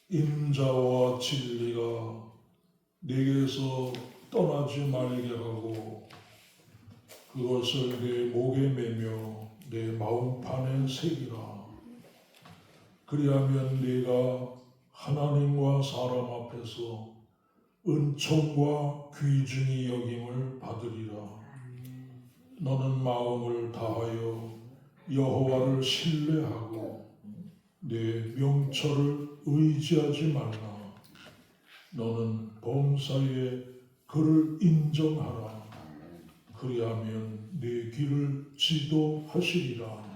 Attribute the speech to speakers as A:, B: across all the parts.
A: 인자와 진리가 내게서 떠나지 말게 하고 그것을 내 목에 매며 내 마음판에 새기라. 그리하면 네가 하나님과 사람 앞에서 은총과 귀중히 여김을 받으리라. 너는 마음을 다하여 여호와를 신뢰하고 내 명철을 의지하지 말라. 너는 범사에 그를 인정하라. 그리하면 내 길을 지도하시리라.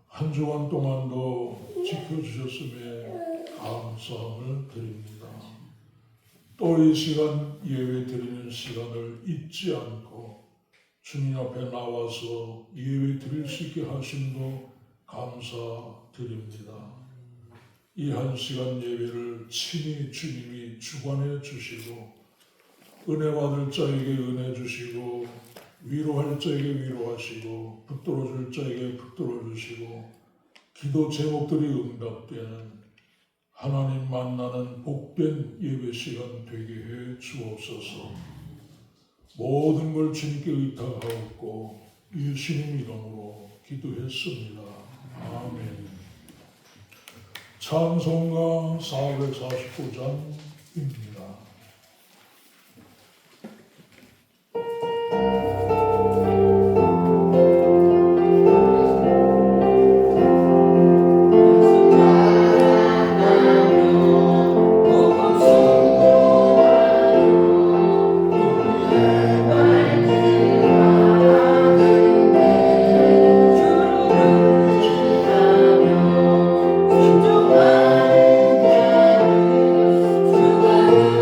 A: 한 주간 동안도 지켜주셨음에 감사함을 드립니다. 또 이 시간 예배 드리는 시간을 잊지 않고 주님 앞에 나와서 예배 드릴 수 있게 하심도 감사드립니다. 이 한 시간 예배를 친히 주님이 주관해 주시고 은혜 받을 자에게 은혜 주시고 위로할 자에게 위로하시고 붙들어 줄 자에게 붙들어 주시고 기도 제목들이 응답되는 하나님 만나는 복된 예배 시간 되게 해 주옵소서. 모든 걸 주님께 의탁하옵고 예수님 이름으로 기도했습니다. 아멘. 찬송가 449장입니다.
B: 주와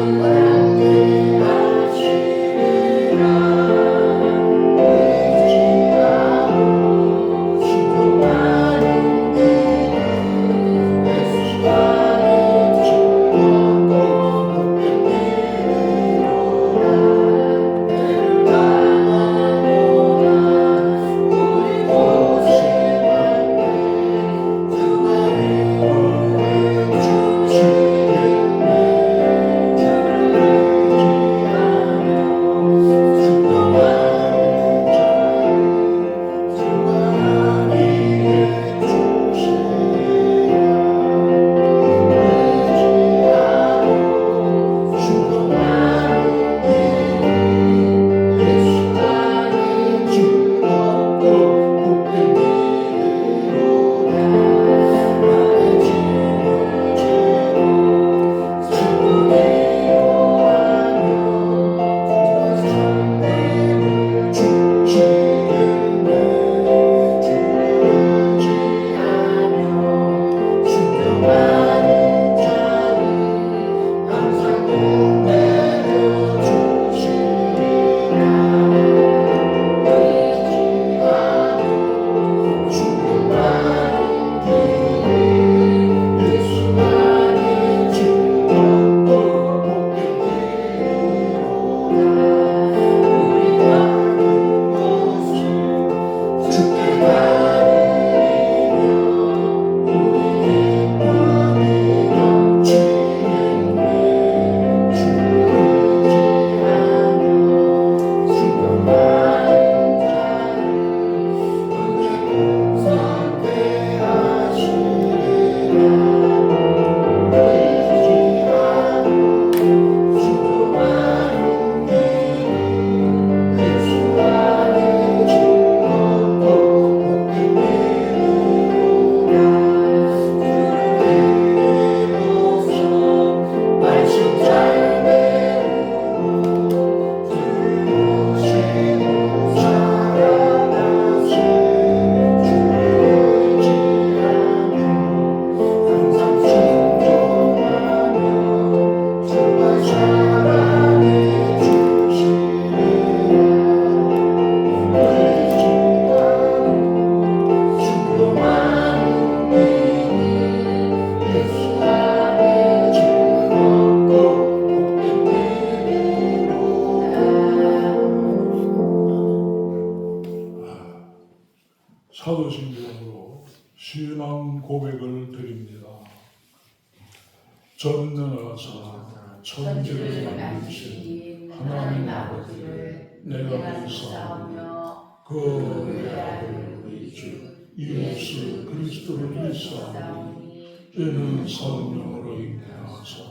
A: 인하사 천지를 만드신 하나님 아버지를 내가 믿사오며 그 외아들 우리 주 예수 그리스도를 믿사오니 이는 성령으로 인하사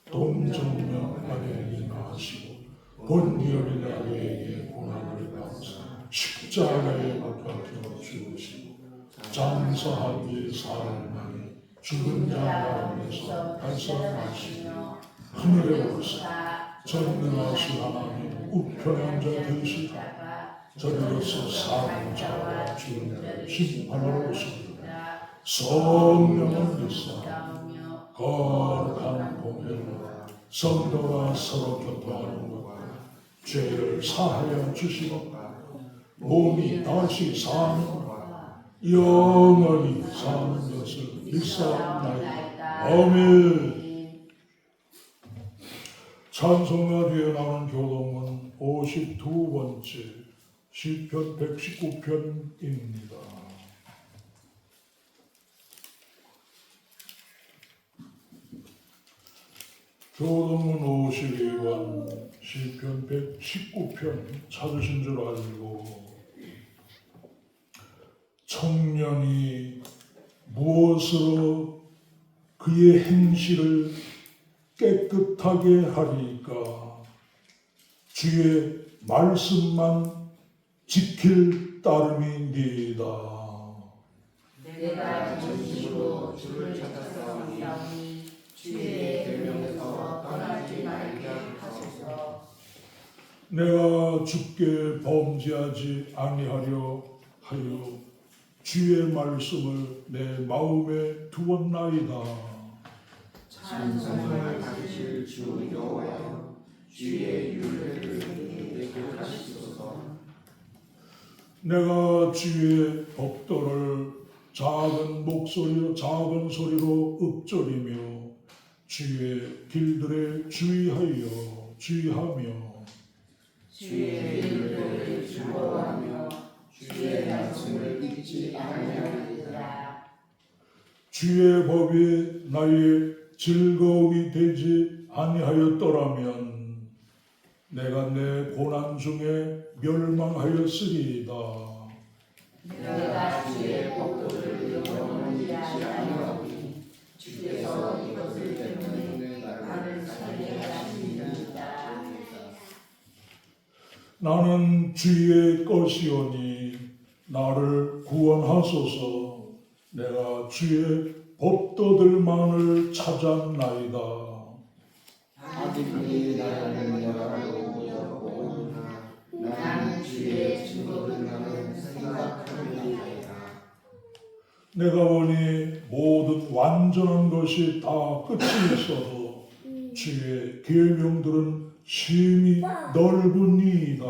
A: 동정녀 마리아에게 나시고 본디오 빌라도에게 고난을 받으사 십자가에 못 박혀 죽으시고 장사한 지 사흘 만에 죽은 자 가운데서 발산하시며 하늘에 오르사 전능하신 하나님 우편한 자 되시다가 저리로서 사는 자와 죽은 자를 심판하러 오십니다. 성령을 믿사오며 거룩한 공회로 성도가 서로 교통하는 것과 죄를 사하여 주시고 몸이 다시 사는 것과 영원히 사는 것을 믿사옵나이다. 아멘. 찬송가 뒤에 나오는 교동은 52번째 시편 119편입니다. 교동문 52권 시편 119편 찾으신 줄 알고 청년이 무엇으로 그의 행실을 깨끗하게 하리까 주의 말씀만 지킬 따름이니이다.
B: 내가 진심으로 주를 찾았사오니 주의 계명에서 떠나지 말게 하소서.
A: 내가 주께 범죄하지 아니하려 하여 주의 말씀을 내 마음에 두었나이다.
B: 찬송을 받으실 주 여호와여 주의 율례를 내게 하시소서.
A: 내가 주의 법도를 작은 소리로 읊조리며 주의 길들에 주의하며
B: 주의 율례를 즐거워하며 주의 말씀을 잊지 아니하리라.
A: 주의 법이 나의 즐거움이 되지 아니하였더라면 내가 내 고난 중에 멸망하였으리이다.
B: 내가 주의 법도를 영원히 잊지 아니하오니 주께서 이것을 때문에 나를 살게 하시리이다.
A: 나는 주의 것이오니 나를 구원하소서. 내가 주의 법도들만을 찾았나이다.
B: 아들이 나를 열하고 나는 주의 증거들만을 생각하리이다.
A: 내가 보니 모든 완전한 것이 다 끝이 있어도 주의 계명들은 심히 넓으니이다.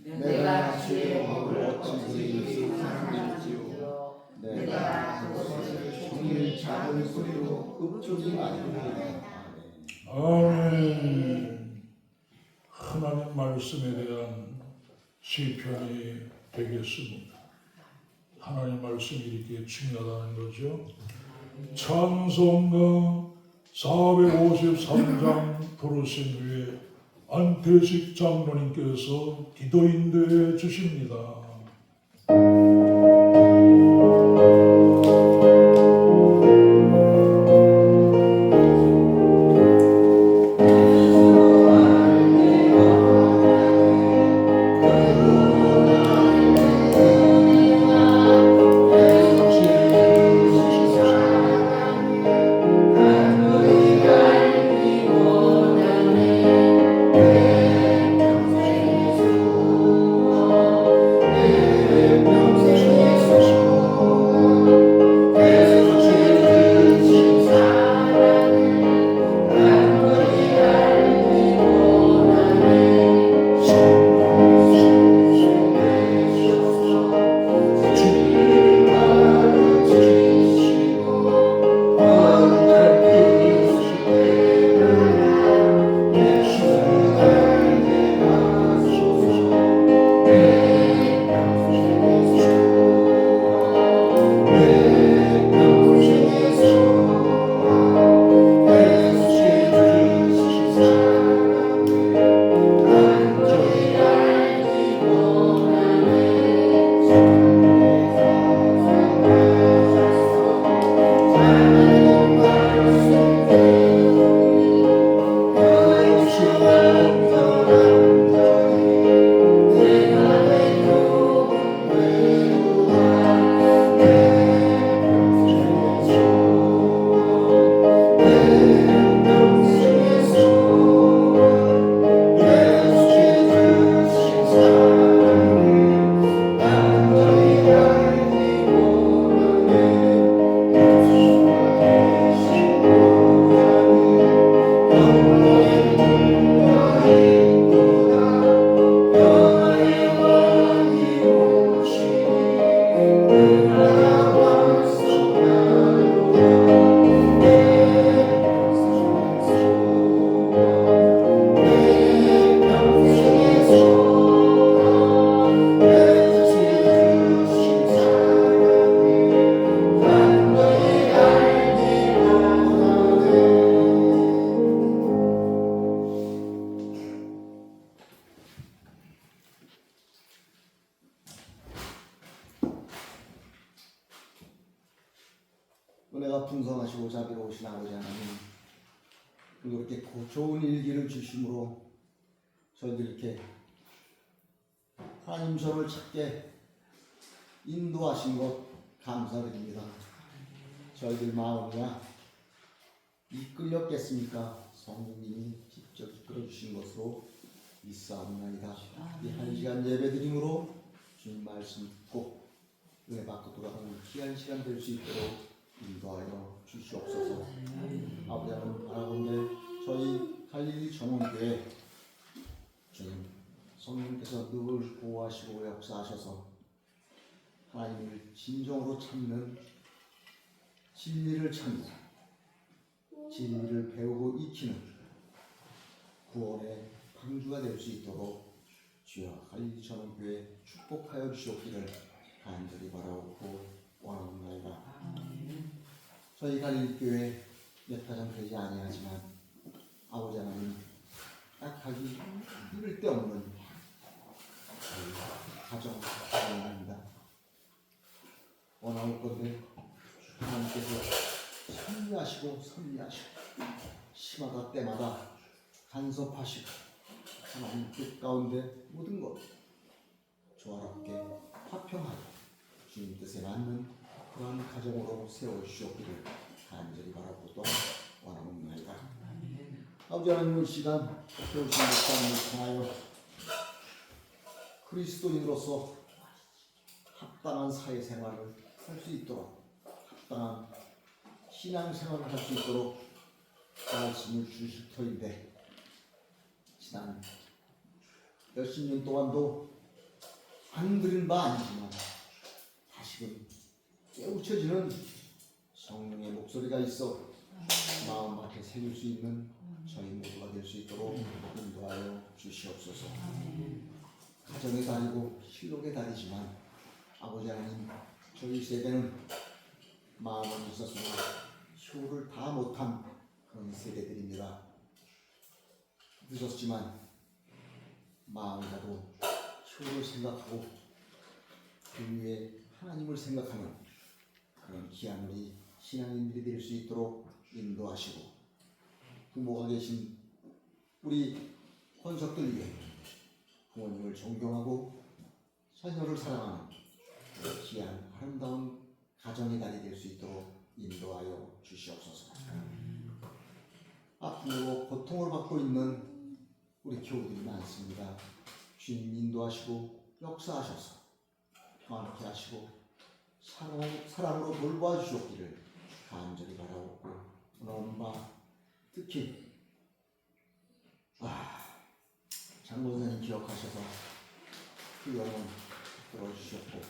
B: 내가 주의 법을 어찌 사랑하는지요. 내가 그것을 종일 작은 소리로 읊조리 아니하리이다.
A: 아멘. 하나님 말씀에 대한 시편이 되겠습니다. 하나님 말씀이 이렇게 중요하다는 거죠. 찬송가 453장 부르신 후에 안태식 장로님께서 기도 인도해 주십니다.
B: 내 풍성하시고 자비로우신 아버지 하나님, 그리고 이렇게 좋은 일기를 주심으로 저희들 이렇게 하나님 저를 찾게 인도하신 것 감사드립니다. 저희들 마음이야 이끌렸겠습니까? 성령님이 직접 이끌어 주신 것으로 믿사옵나이다. 이 한 시간 예배드림으로 주님 말씀 듣고 은혜 받고 돌아가는 귀한 시간 될 수 있도록 인도하여 주시옵소서. 아버지 하나님 바라본데 저희 갈릴리 정원교회 주님 성령께서 늘 보호하시고 역사하셔서 하나님을 진정으로 찾는 진리를 찾는 진리를 배우고 익히는 구원의 방주가 될 수 있도록 주여 갈릴리 정원교회 축복하여 주시옵기를 간절히 바라옵고 원하옵나이다. 저희 갈릴리교회 몇 가정 되지 아니하지만 아버지 하나님 딱하기 이를 데 없는 저희 가정 원합니다. 원하올 건데 하나님께서 섭리하시고 시마다 때마다 간섭하시고 하나님 뜻 가운데 모든 것 조화롭게 화평하여 주님 뜻에 맞는 그러한 가정으로 세워주시옵기를 간절히 바라고 또 원하옵나이다. 아버지 하나님 이 시간 배우신 목사님을 통하여 그리스도인으로서 합당한 사회생활을 할 수 있도록 합당한 신앙생활을 할 수 있도록 말씀을 주실 터인데 지난 몇십 년 동안도 안 들은 바 아니지만 다시금 깨우쳐지는 성령의 목소리가 있어 마음밖에 새길 수 있는 저희 모두가 될 수 있도록 인도하여 주시옵소서. 가정의 달이고 실록의 달이지만 아버지 하나님 저희 세대는 마음은 있었으나 효를 다 못한 그런 세대들입니다. 늦었지만 마음이라도 효를 생각하고 그 위에 하나님을 생각하는 그런 귀한 우리 신앙인들이 될 수 있도록 인도하시고 부모가 계신 우리 혼석들 위해 부모님을 존경하고 자녀를 사랑하는 귀한 아름다운 가정의 달이 될 수 있도록 인도하여 주시옵소서. 아픔으로 고통을 받고 있는 우리 교우들이 많습니다. 주님 인도하시고 역사하셔서 평안케 하시고 사랑으로 돌보아 주시옵기를 간절히 바라옵고 원하는 바 특히 장로사님 기억하셔서 그 영혼 들어주셨고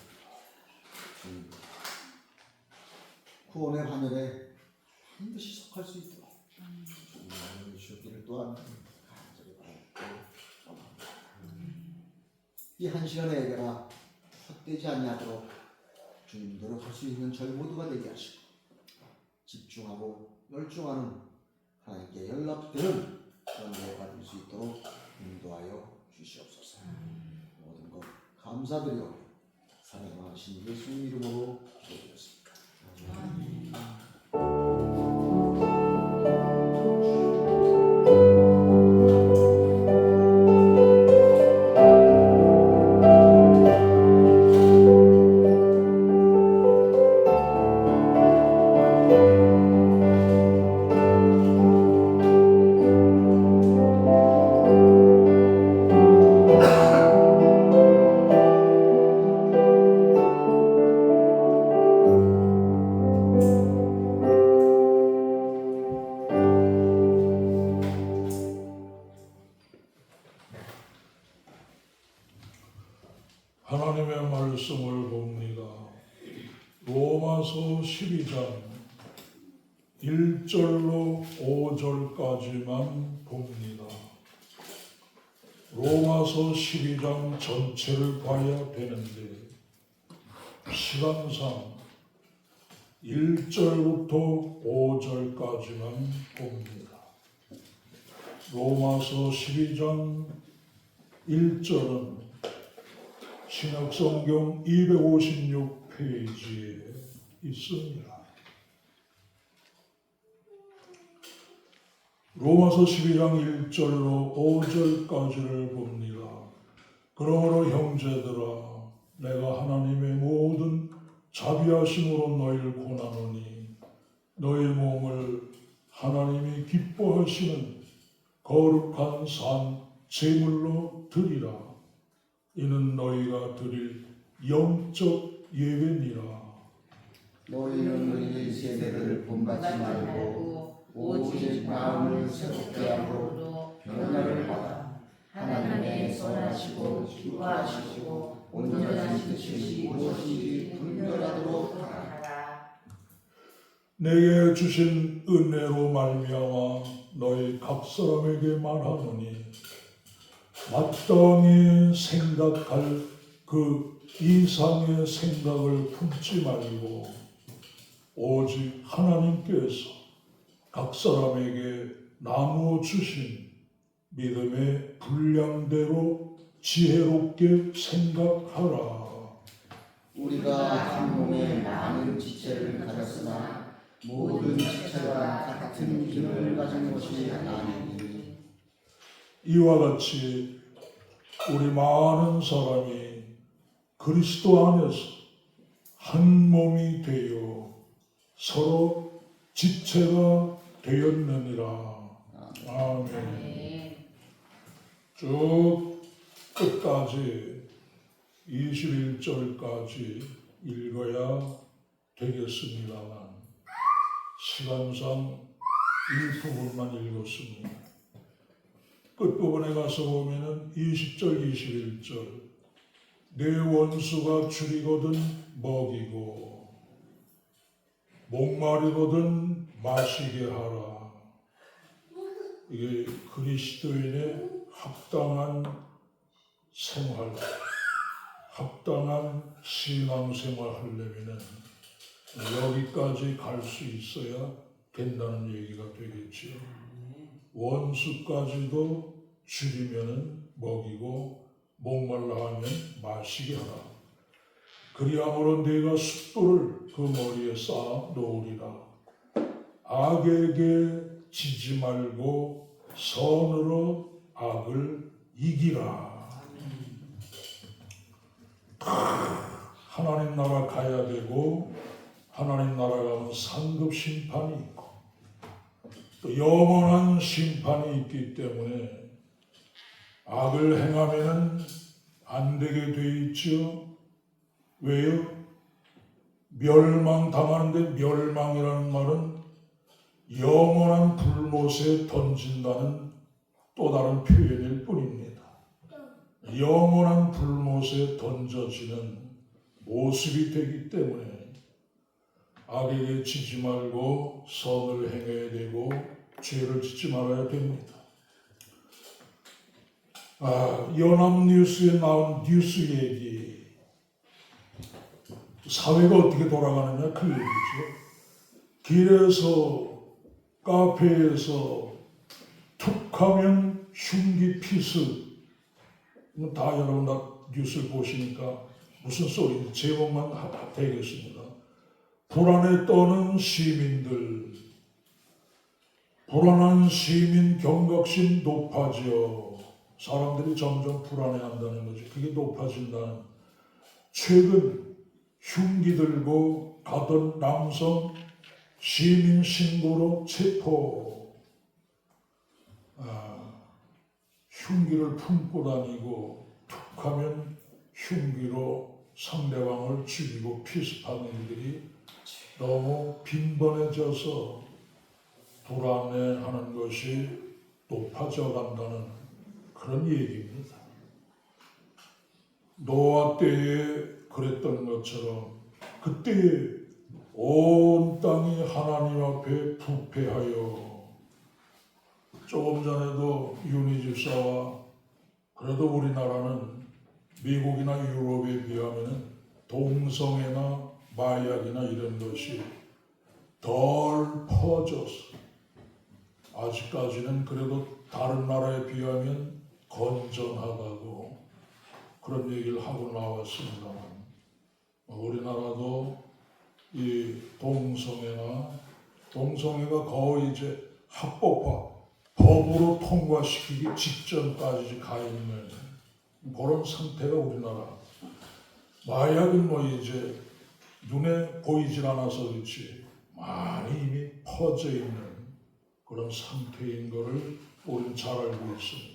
B: 구원의 하늘에 반드시 속할 수 있도록 주님 주시옵기를 또한 간절히 바라옵고 이 한 시간의 예배가 헛되지 아니하도록 주님 노력할 수 있는 저희 모두가 되게 하시고 집중하고 열중하는 하나님께 연락되는 그런 예배가 될 수 있도록 인도하여 주시옵소서. 모든 것 감사드리오 사랑하신 예수님 이름으로 기도드렸습니다. 아멘.
A: 하나님의 말씀을 봅니다. 로마서 12장 1절로 5절까지만 봅니다. 로마서 12장 전체를 봐야 되는데 시간상 1절부터 5절까지만 봅니다. 로마서 12장 1절은 신약성경 256페이지에 있습니다. 로마서 12장 1절로 5절까지를 봅니다. 그러므로 형제들아 내가 하나님의 모든 자비하심으로 너희를 권하노니 너희 몸을 하나님이 기뻐하시는 거룩한 산 제물로 드리라. 이는 너희가 드릴 영적 예배니라.
B: 너희는 너희 세대를 본받지 말고 오직 마음을 새롭게 하고 변화를 받아 하나님의 선하시고 기뻐하시고 온전한 뜻이 무엇인지 분별하도록 하라.
A: 내게 주신 은혜로 말미암아 너희 각 사람에게 말하노니 마땅히 생각할 그 이상의 생각을 품지 말고 오직 하나님께서 각 사람에게 나누어 주신 믿음의 분량대로 지혜롭게 생각하라.
B: 우리가 한 몸에 많은 지체를 가졌으나 모든 지체가 같은 기능을 가진 것이 아니니
A: 이와 같이 우리 많은 사람이 그리스도 안에서 한 몸이 되어 서로 지체가 되었느니라. 아멘. 쭉 끝까지 21절까지 읽어야 되겠습니다만 시간상 일부분만 읽었습니다. 끝부분에 가서 보면은 20절, 21절 내 원수가 줄이거든 먹이고 목마르거든 마시게 하라. 이게 그리스도인의 합당한 생활, 합당한 신앙생활 하려면은 여기까지 갈 수 있어야 된다는 얘기가 되겠죠. 원수까지도 줄이면 먹이고 목말라 하면 마시게 하라. 그리함으로 내가 숫돌을 그 머리에 쌓아 놓으리라. 악에게 지지 말고 선으로 악을 이기라. 하나님 나라 가야 되고 하나님 나라 가면 상급 심판이 있고 또 영원한 심판이 있기 때문에 악을 행하면 안 되게 돼 있죠. 왜요? 멸망당하는데 멸망이라는 말은 영원한 불못에 던진다는 또 다른 표현일 뿐입니다. 영원한 불못에 던져지는 모습이 되기 때문에 악에게 지지 말고 선을 행해야 되고 죄를 짓지 말아야 됩니다. 연합뉴스에 나온 뉴스 얘기, 사회가 어떻게 돌아가느냐 그 얘기죠. 길에서 카페에서 툭하면 흉기 피습, 다 여러분 다 뉴스를 보시니까 무슨 소리인지 제목만 되겠습니다. 불안에 떠는 시민들, 불안한 시민 경각심 높아져 사람들이 점점 불안해한다는 거죠. 그게 높아진다는. 최근 흉기 들고 가던 남성 시민 신고로 체포. 흉기를 품고 다니고 툭하면 흉기로 상대방을 죽이고 피습하는 일들이 너무 빈번해져서 불안해하는 것이 높아져 간다는 그런 얘기입니다. 노아 때에 그랬던 것처럼 그때 온 땅이 하나님 앞에 부패하여, 조금 전에도 윤희 집사와 그래도 우리나라는 미국이나 유럽에 비하면 동성애나 마약이나 이런 것이 덜 퍼져서 아직까지는 그래도 다른 나라에 비하면 건전하다고 그런 얘기를 하고 나왔습니다만 우리나라도 이 동성애가 거의 이제 합법화, 법으로 통과시키기 직전까지 가 있는 그런 상태가 우리나라. 마약은 뭐 이제 눈에 보이질 않아서 그렇지 많이 이미 퍼져 있는 그런 상태인 것을 우리는 잘 알고 있습니다.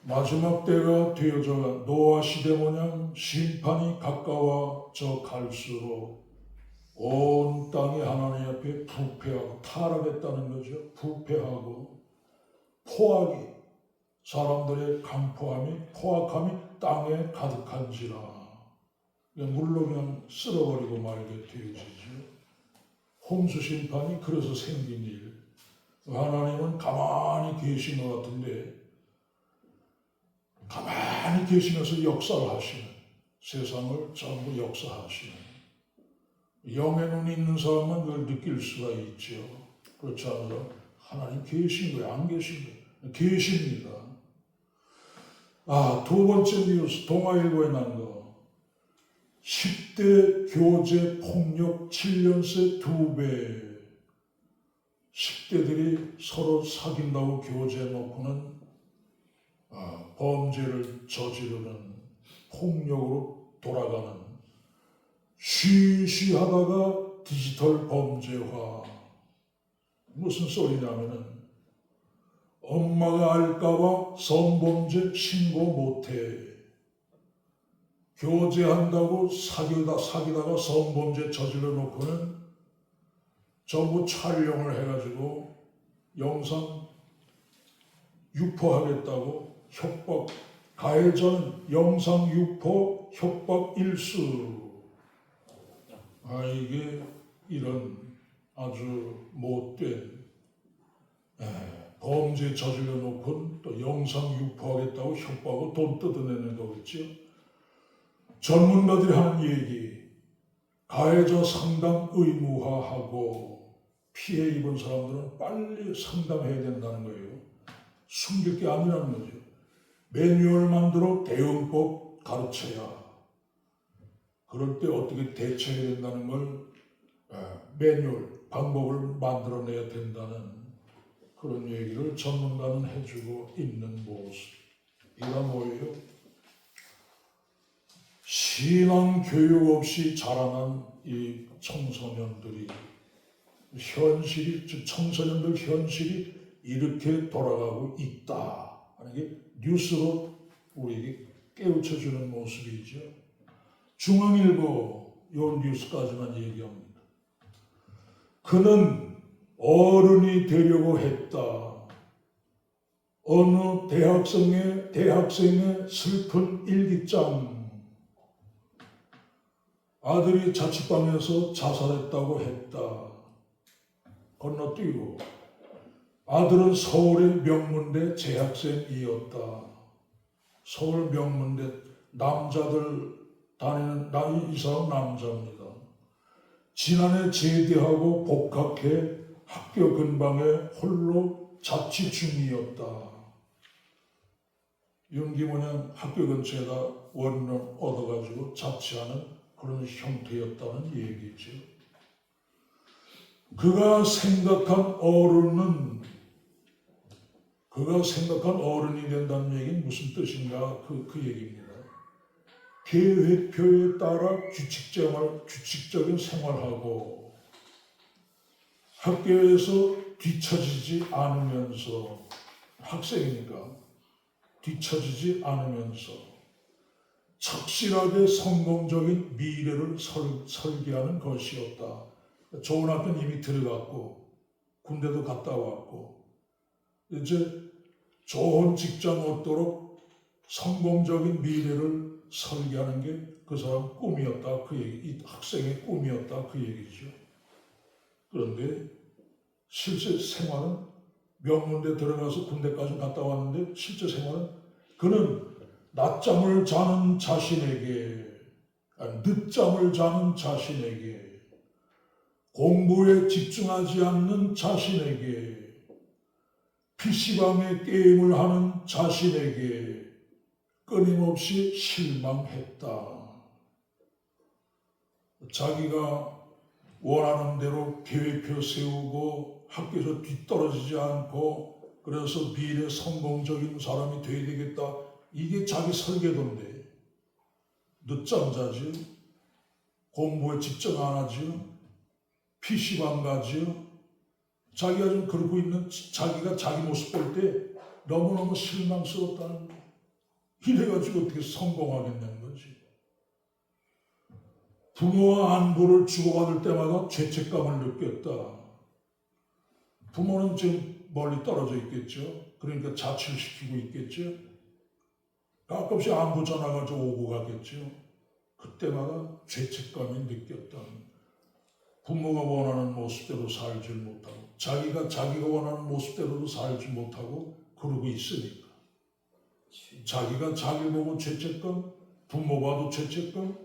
A: 마지막 때가 되어져가 노아 시대 모양 심판이 가까워져 갈수록 온 땅이 하나님 앞에 부패하고 타락했다는 거죠. 부패하고 포악이 사람들의 강포함이 포악함이 땅에 가득한지라 물로 그냥 쓸어버리고 말게 되어지죠. 홍수 심판이 그래서 생긴 일. 하나님은 가만히 계신 것 같은데 가만히 계시면서 역사를 하시는, 세상을 전부 역사하시는, 영의 눈이 있는 사람은 그걸 느낄 수가 있죠. 그렇지 않은 사람 하나님 계신 거예요? 안 계신 거예요? 계십니다. 두 번째 뉴스 동아일보에 난 거. 10대 교제 폭력 7년새 2배. 10대들이 서로 사귄다고 교제해놓고는 범죄를 저지르는 폭력으로 돌아가는 쉬쉬하다가 디지털 범죄화. 무슨 소리냐면은 엄마가 알까봐 성범죄 신고 못해. 교제한다고 사귀다가 성범죄 저질러 놓고는 전부 촬영을 해가지고 영상 유포하겠다고 협박, 가해자는 영상 유포 협박 일수. 이게 이런 아주 못된 범죄 저질러 놓고 또 영상 유포하겠다고 협박하고 돈 뜯어내는 거겠죠. 전문가들이 하는 얘기, 가해자 상담 의무화하고 피해 입은 사람들은 빨리 상담해야 된다는 거예요. 숨길 게 아니라는 거죠. 매뉴얼 만들어 대응법 가르쳐야, 그럴 때 어떻게 대처해야 된다는 걸 매뉴얼, 방법을 만들어내야 된다는 그런 얘기를 전문가는 해주고 있는 모습. 이가 뭐예요? 신앙 교육 없이 자라난 이 청소년들이 청소년들 현실이 이렇게 돌아가고 있다 하는 게 뉴스로 우리에게 깨우쳐주는 모습이죠. 중앙일보 요 뉴스까지만 얘기합니다. 그는 어른이 되려고 했다. 어느 대학생의 슬픈 일기장. 아들이 자취방에서 자살했다고 했다. 건너뛰고 아들은 서울의 명문대 재학생이었다. 서울 명문대 남자들 다니는 이 사람 남자입니다. 지난해 제대하고 복학해 학교 근방에 홀로 자취 중이었다. 윤기모양 학교 근처에다 원룸 얻어가지고 자취하는 그런 형태였다는 얘기죠. 그가 생각한 어른이 된다는 얘기는 무슨 뜻인가? 그 얘기입니다. 계획표에 따라 규칙적인 생활하고 학교에서 뒤처지지 않으면서, 학생이니까 뒤처지지 않으면서 착실하게 성공적인 미래를 설계하는 것이었다. 좋은 학교는 이미 들어갔고 군대도 갔다 왔고 이제 좋은 직장 얻도록 성공적인 미래를 설계하는 게 그 사람 꿈이었다, 그 얘기, 이 학생의 꿈이었다, 그 얘기죠. 그런데 실제 생활은 명문대 들어가서 군대까지 갔다 왔는데 실제 생활은 그는 낮잠을 자는 자신에게, 늦잠을 자는 자신에게, 공부에 집중하지 않는 자신에게, PC방에 게임을 하는 자신에게 끊임없이 실망했다. 자기가 원하는 대로 계획표 세우고 학교에서 뒤떨어지지 않고 그래서 미래 성공적인 사람이 돼야 되겠다. 이게 자기 설계도인데 늦잠 자지, 공부에 집중 안 하지, PC방 가지. 자기가 좀 그러고 있는 자기가 자기 모습 볼 때 너무너무 실망스럽다는 거예요. 이래가지고 어떻게 성공하겠냐는 거지. 부모와 안부를 주고받을 때마다 죄책감을 느꼈다. 부모는 지금 멀리 떨어져 있겠죠. 그러니까 자취를 시키고 있겠죠. 가끔씩 안부 전화가 좀 오고 가겠죠. 그때마다 죄책감이 느꼈다. 부모가 원하는 모습대로 살지 못하고 자기가 원하는 모습대로도 살지 못하고 그러고 있으니까 자기가 자기 보고 죄책감, 부모 봐도 죄책감.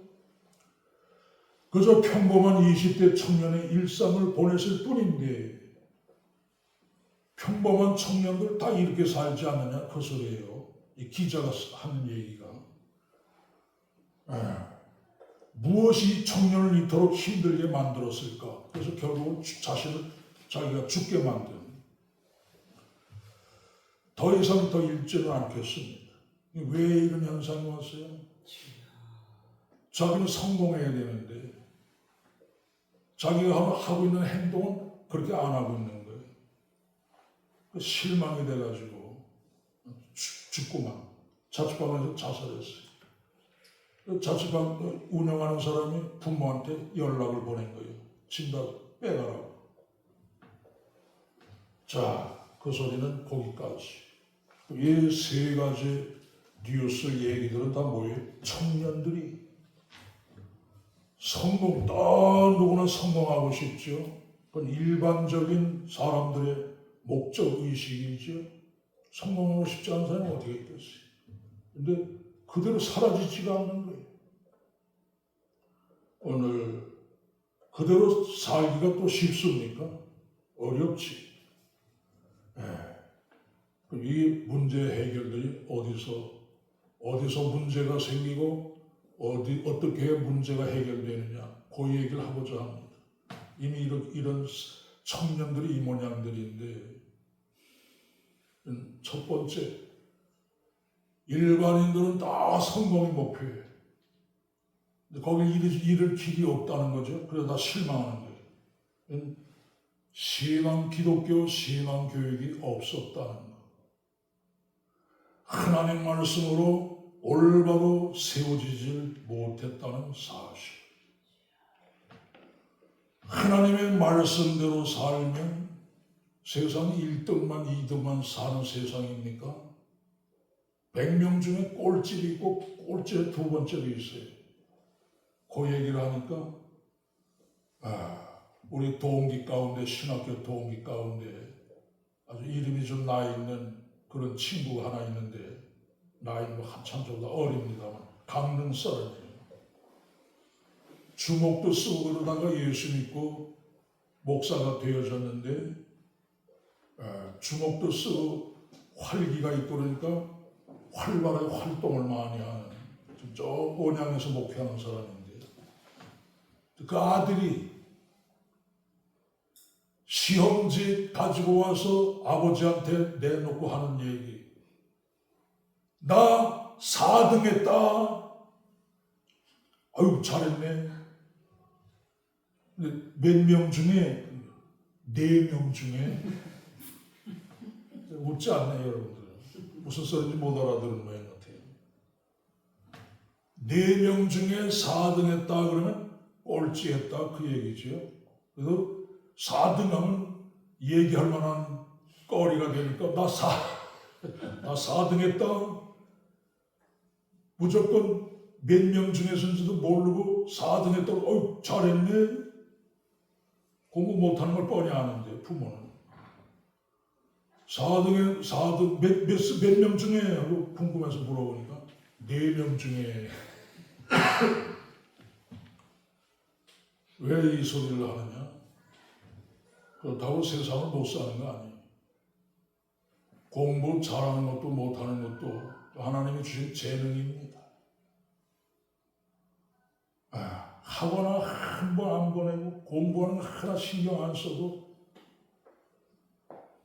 A: 그저 평범한 20대 청년의 일상을 보냈을 뿐인데 평범한 청년들 다 이렇게 살지 않느냐 그 소리예요. 이 기자가 하는 얘기가. 무엇이 청년을 이토록 힘들게 만들었을까? 그래서 결국은 자신을 자기가 죽게 만든. 더 이상 더 읽지는 않겠습니다. 왜 이런 현상이 왔어요? 자기는 성공해야 되는데 자기가 하고 있는 행동은 그렇게 안 하고 있는 거예요. 실망이 돼가지고 죽고만 자취방에서 자살했어요. 자취방 운영하는 사람이 부모한테 연락을 보낸 거예요. 집 다 빼가라고. 자, 그 소리는 거기까지. 이 세 가지 뉴스 얘기들은 다 뭐예요? 청년들이 성공, 누구나 성공하고 싶죠. 그건 일반적인 사람들의 목적 의식이죠. 성공하고 싶지 않은 사람이 어떻게 있겠어요? 근데 그대로 사라지지가 않는 거예요. 오늘 그대로 살기가 또 쉽습니까? 어렵지. 이 문제 해결들이 어디서 문제가 생기고 어떻게 문제가 해결되느냐 그 얘기를 하고자 합니다. 이미 이런 청년들이 이 모양들인데 첫 번째 일반인들은 다 성공이 목표예요. 근데 거기 이를 길이 없다는 거죠. 그래서 다 실망하는 거예요. 기독교 신앙 교육이 없었다는 거. 하나님 말씀으로 올바로 세워지질 못했다는 사실. 하나님의 말씀대로 살면 세상이 1등만 2등만 사는 세상입니까? 100명 중에 꼴찌도 있고 꼴찌에 두 번째도 있어요. 그 얘기를 하니까 우리 동기 가운데 신학교 동기 가운데 아주 이름이 좀 나 있는 그런 친구가 하나 있는데 나이는 한참 저보다 어립니다만 강릉 사람이에요. 주먹도 쓰고 그러다가 예수 믿고 목사가 되어졌는데 주먹도 쓰고 활기가 있고 그러니까 활발하게 활동을 많이 하는 저 온양에서 목회하는 사람인데 그 아들이 시험지 가지고 와서 아버지한테 내놓고 하는 얘기. 나 4등 했다. 아유 잘했네. 몇 명 중에 4명 중에 웃지 않네요 여러분들. 무슨 소리인지 못 알아들은 모양 같아요. 4명 중에 4등 했다 그러면 꼴찌 했다 그 얘기죠. 그래서 4등하면 얘기할 만한 거리가 되니까 나 4등 했다. 무조건 몇 명 중에서인지도 모르고 4등 했다고 잘했네. 공부 못하는 걸 뻔히 아는데 부모는 4등 몇 명 중에 하고 궁금해서 물어보니까 4명 중에 왜 이 소리를 하느냐? 그렇다고 세상을 못 사는 거 아니에요. 공부 잘하는 것도 못하는 것도 하나님이 주신 재능입니다. 학원 한 번 안 보내고 공부하는 거 하나 신경 안 써도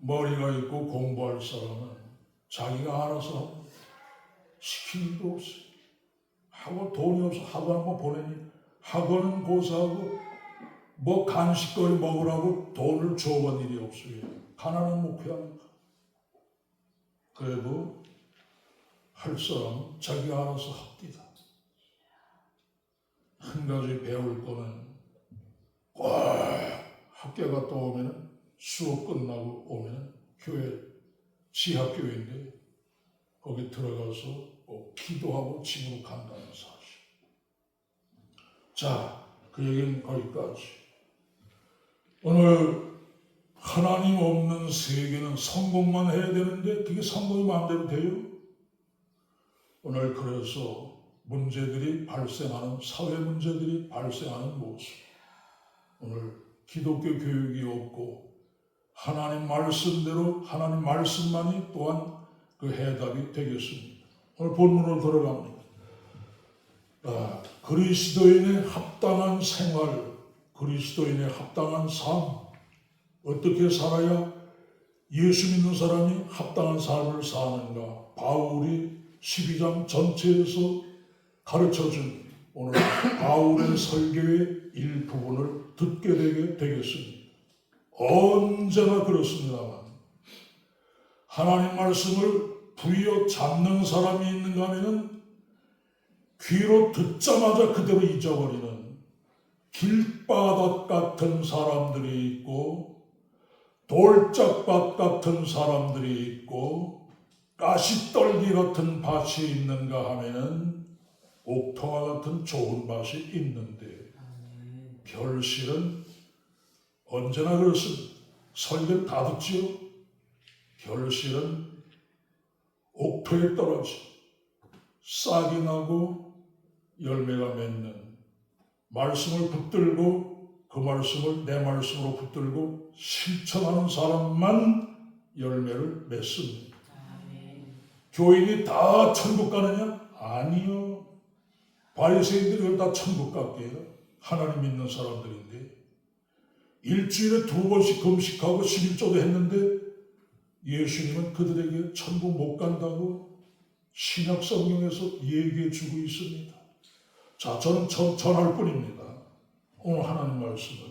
A: 머리가 있고 공부할 사람은 자기가 알아서 합니다. 시키는 일도 없어요. 학원 돈이 없어 학원 한번 보내니 학원은 고사하고 뭐 간식거리 먹으라고 돈을 줘본 일이 없어요. 가난한 목표합니다. 그래도 할 사람은 자기가 알아서 합니다. 한 가지 배울 거는 꼭 학교 갔다 오면 수업 끝나고 오면 교회 지하교회인데 거기 들어가서 꼭 기도하고 집으로 간다는 사실. 자, 그 얘기는 거기까지. 오늘 하나님 없는 세계는 성공만 해야 되는데 그게 성공이 마음대로 돼요? 오늘 그래서 문제들이 발생하는 사회 문제들이 발생하는 모습. 오늘 기독교 교육이 없고 하나님 말씀대로 하나님 말씀만이 또한 그 해답이 되겠습니다. 오늘 본문으로 들어갑니다. 그리스도인의 합당한 생활, 그리스도인의 합당한 삶, 어떻게 살아야 예수 믿는 사람이 합당한 삶을 사는가? 바울이 12장 전체에서 가르쳐준 오늘 바울의 설교의 일부분을 듣게 되겠습니다. 언제나 그렇습니다만 하나님 말씀을 부여잡는 사람이 있는가 하면 귀로 듣자마자 그대로 잊어버리는 길바닥 같은 사람들이 있고 돌짝밭 같은 사람들이 있고 가시떨기 같은 밭이 있는가 하면은 옥토와 같은 좋은 밭이 있는데 별실은 언제나 그렇습니다. 설교 다 듣지요. 별실은 옥토에 떨어져 싹이 나고 열매가 맺는 말씀을 붙들고 그 말씀을 내 말씀으로 붙들고 실천하는 사람만 열매를 맺습니다. 교인이 다 천국 가느냐? 아니요. 바리새인들이 다 천국 갈게요. 하나님 믿는 사람들인데 일주일에 2번씩 금식하고 11조도 했는데 예수님은 그들에게 천국 못 간다고 신약 성경에서 얘기해 주고 있습니다. 자, 저는 전할 뿐입니다. 오늘 하나님 말씀을.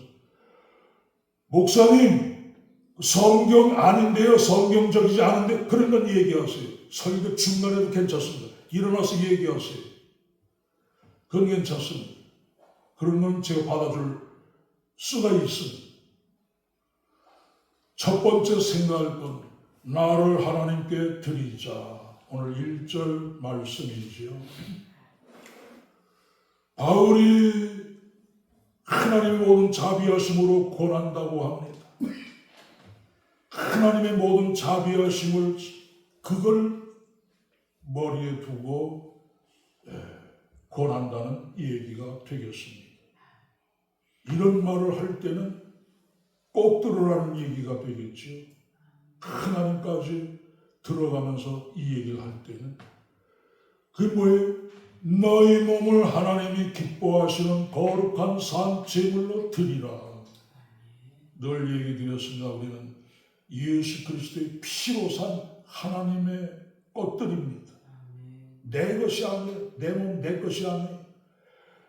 A: 목사님, 성경 아닌데요. 성경적이지 않은데 그런 건 얘기하세요. 설교 중간에도 괜찮습니다. 일어나서 얘기하세요. 그건 괜찮습니다. 그런 건 제가 받아줄 수가 있습니다. 첫 번째 생각할 건 나를 하나님께 드리자. 오늘 1절 말씀이지요. 바울이 하나님의 모든 자비하심으로 권한다고 합니다. 하나님의 모든 자비하심을 그걸 머리에 두고 권한다는 얘기가 되겠습니다. 이런 말을 할 때는 꼭 들으라는 얘기가 되겠죠. 하나님까지 들어가면서 이 얘기를 할 때는 그게 뭐예요? 너희 몸을 하나님이 기뻐하시는 거룩한 산 제물로 드리라. 늘 얘기 드렸습니다. 우리는 예수 그리스도의 피로 산 하나님의 것들입니다. 내 것이 아니에요. 내 몸 내 것이 아니에요.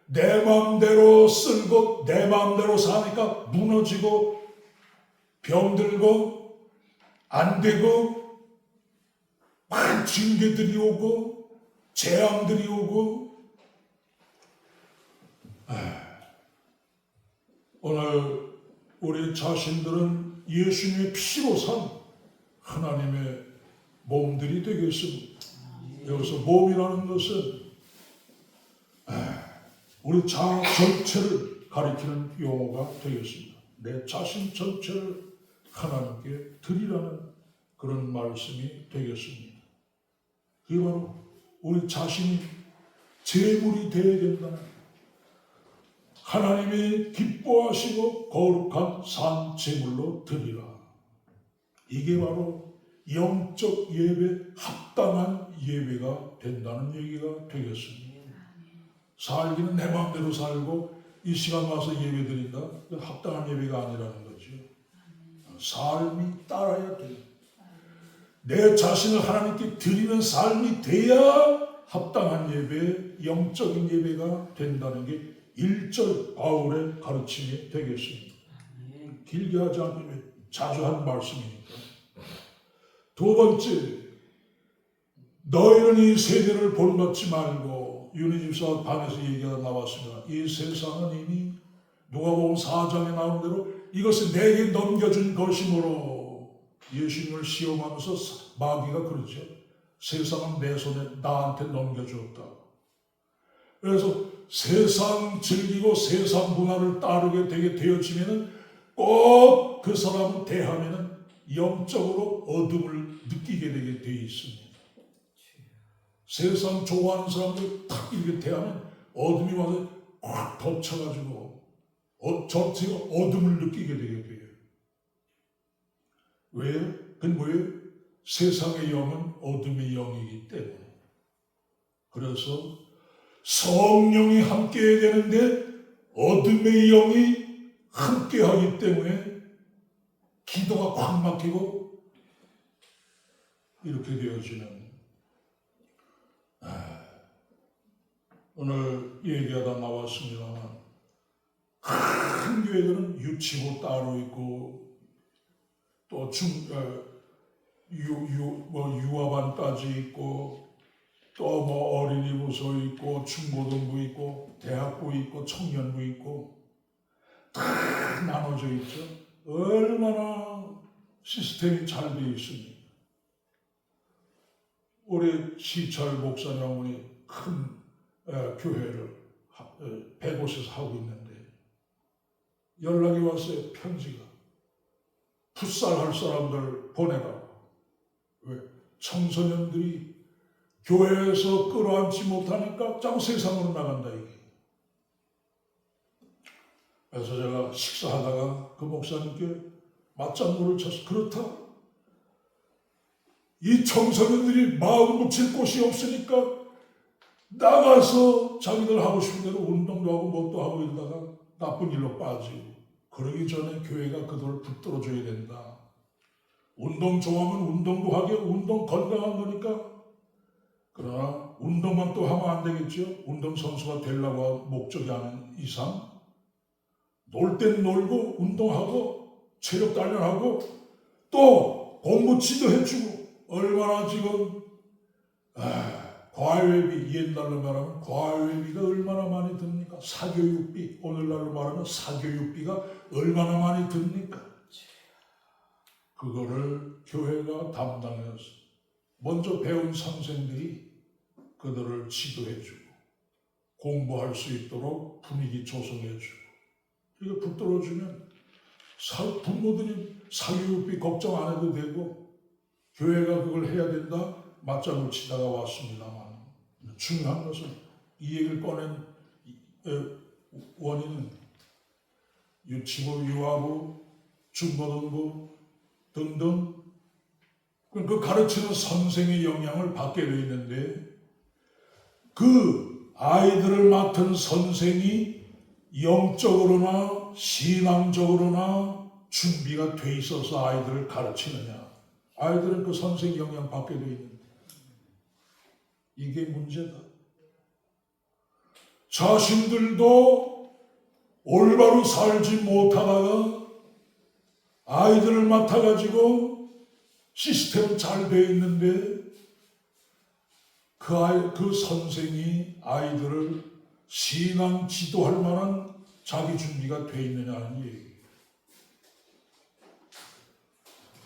A: 내 마음대로 쓸고 내 마음대로 사니까 무너지고 병들고 안 되고 막 징계들이 오고 재앙들이 오고 오늘 우리 자신들은 예수님의 피로 산 하나님의 몸들이 되겠습니다. 여기서 몸이라는 것은 우리 자아 전체를 가리키는 용어가 되겠습니다. 내 자신 전체를 하나님께 드리라는 그런 말씀이 되겠습니다. 그게 바로 우리 자신이 제물이 되어야 된다는 하나님이 기뻐하시고 거룩한 산 제물로 드리라. 이게 바로 영적 예배, 합당한 예배가 된다는 얘기가 되겠습니다. 살기는 내 마음대로 살고 이 시간 와서 예배 드린다? 합당한 예배가 아니라는 거죠. 삶이 따라야 돼. 내 자신을 하나님께 드리는 삶이 돼야 합당한 예배, 영적인 예배가 된다는 게 1절 바울의 가르침이 되겠습니다. 길게 하지 않고 자주 한 말씀이니까. 두 번째, 너희는 이 세대를 본받지 말고, 윤희집사 방에서 얘기가 나왔습니다. 이 세상은 이미 누가복음 4장에 나온 대로 이것을 내게 넘겨준 것이므로, 예수님을 시험하면서 마귀가 그러죠. 세상은 내 손에 나한테 넘겨주었다. 그래서 세상 즐기고 세상 문화를 따르게 되게 되어지면은 꼭 그 사람은 대하면은 영적으로 어둠을 느끼게 되게 되어 있습니다. 세상 좋아하는 사람들 탁 이렇게 대하면 어둠이 와서 꽉 덮쳐가지고 전체가 어둠을 느끼게 되게 돼요. 왜요? 그건 뭐예요? 세상의 영은 어둠의 영이기 때문에. 그래서 성령이 함께해야 되는데 어둠의 영이 함께하기 때문에 기도가 꽉 막히고 이렇게 되어지는. 오늘 얘기하다 나왔습니다만 큰 교회들은 유치부 따로 있고 또 유아반까지 있고 또 뭐 어린이부서 있고 중고등부 있고 대학부 있고 청년부 있고 다 나눠져 있죠. 얼마나 시스템이 잘 되어 있습니까? 우리 시철 목사님 어머니 큰 교회를 100곳에서 하고 있는데 연락이 왔어요. 편지가. 풋살할 사람들 보내라고. 왜? 청소년들이 교회에서 끌어안지 못하니까 자꾸 세상으로 나간다 이게. 그래서 제가 식사하다가 그 목사님께 맞장구를 쳐서 그렇다. 이 청소년들이 마음 붙일 곳이 없으니까 나가서 자기들 하고 싶은 대로 운동도 하고 뭣도 하고 이러다가 나쁜 일로 빠지고, 그러기 전에 교회가 그들을 붙들어줘야 된다. 운동 좋아하면 운동도 하게, 운동 건강한 거니까. 그러나 운동만 또 하면 안 되겠죠. 운동선수가 되려고 목적이 아닌 이상 놀 땐 놀고 운동하고 체력 단련하고 또 공부 지도해주고. 얼마나 지금 과외비, 옛날로 말하면 과외비가 얼마나 많이 듭니까? 사교육비, 오늘날로 말하면 사교육비가 얼마나 많이 듭니까? 그거를 교회가 담당해서 먼저 배운 선생들이 그들을 지도해주고 공부할 수 있도록 분위기 조성해주고, 이거 붙들어주면 부모들이 사교육비 걱정 안 해도 되고 교회가 그걸 해야 된다. 맞장을 치다가 왔습니다만, 중요한 것은 이 얘기를 꺼낸 원인은 유치부, 유아부, 중고등부 등등 그 가르치는 선생의 영향을 받게 되어 있는데, 그 아이들을 맡은 선생이 영적으로나 신앙적으로나 준비가 돼 있어서 아이들을 가르치느냐. 아이들은 그 선생 영향 받게 되어 있는데 이게 문제다. 자신들도 올바로 살지 못하다가 아이들을 맡아가지고 시스템 잘 되어 있는데 그 선생이 아이들을 신앙 지도할 만한 자기 준비가 되어 있느냐는 얘기예요.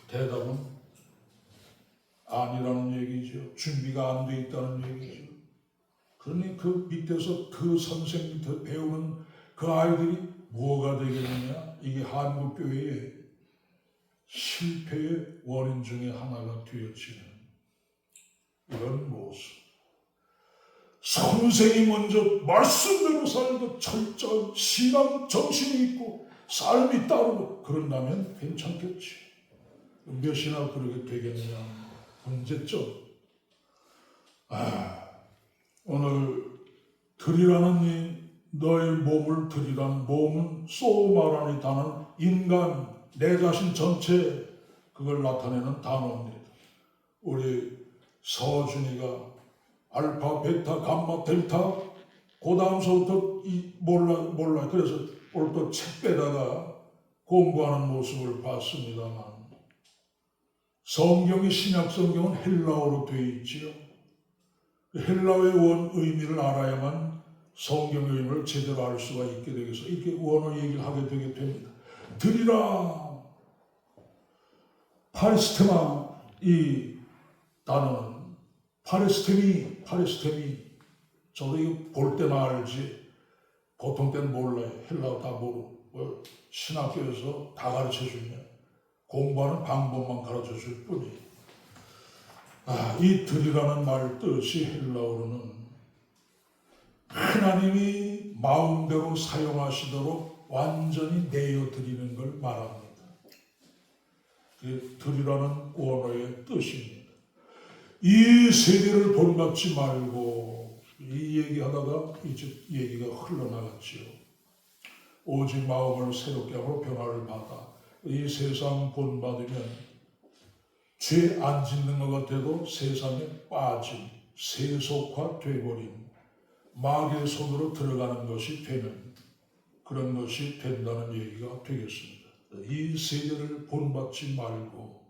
A: 대답은 아니라는 얘기죠. 준비가 안 돼 있다는 얘기죠. 그러니 그 밑에서 그 선생 밑에 배우는 그 아이들이 뭐가 되겠느냐? 이게 한국교회의 실패의 원인 중에 하나가 되어지는 이런 모습. 선생이 먼저 말씀대로 살고 철저한 신앙 정신이 있고 삶이 따르고 그런다면 괜찮겠지. 몇이나 그러게 되겠느냐. 문제점. 오늘 드리라는 이 너의 몸을 드리라는, 몸은 소마라니다는 인간, 내 자신 전체 그걸 나타내는 단어입니다. 우리 서준이가 알파, 베타, 감마, 델타 그 다음서부터 몰라. 그래서 오늘 또 책 빼다가 공부하는 모습을 봤습니다만 성경이 신약 성경은 헬라어로 되어 있지요. 헬라어의 원 의미를 알아야만 성경의 의미를 제대로 알 수가 있게 되겠어. 이렇게 원어 얘기를 하게 되게 됩니다. 드리라 파레스테마 이 단어는 파레스테미 저도 이거 볼 때나 알지 보통 때는 몰라요. 헬라어 다 모르고 신학교에서 다 가르쳐주면 공부하는 방법만 가르쳐줄 뿐이에요. 이 드리라는 말 뜻이 헬라어로는 하나님이 마음대로 사용하시도록 완전히 내어드리는 걸 말합니다. 드리라는 원어의 뜻입니다. 이 세계를 본받지 말고 이 얘기하다가 이제 얘기가 흘러나갔지요. 오직 마음을 새롭게 하고 변화를 받아 이 세상 본받으면 죄 안 짓는 것 같아도 세상에 빠진 세속화돼버린 마귀의 손으로 들어가는 것이 되는 그런 것이 된다는 얘기가 되겠습니다. 이 세계를 본받지 말고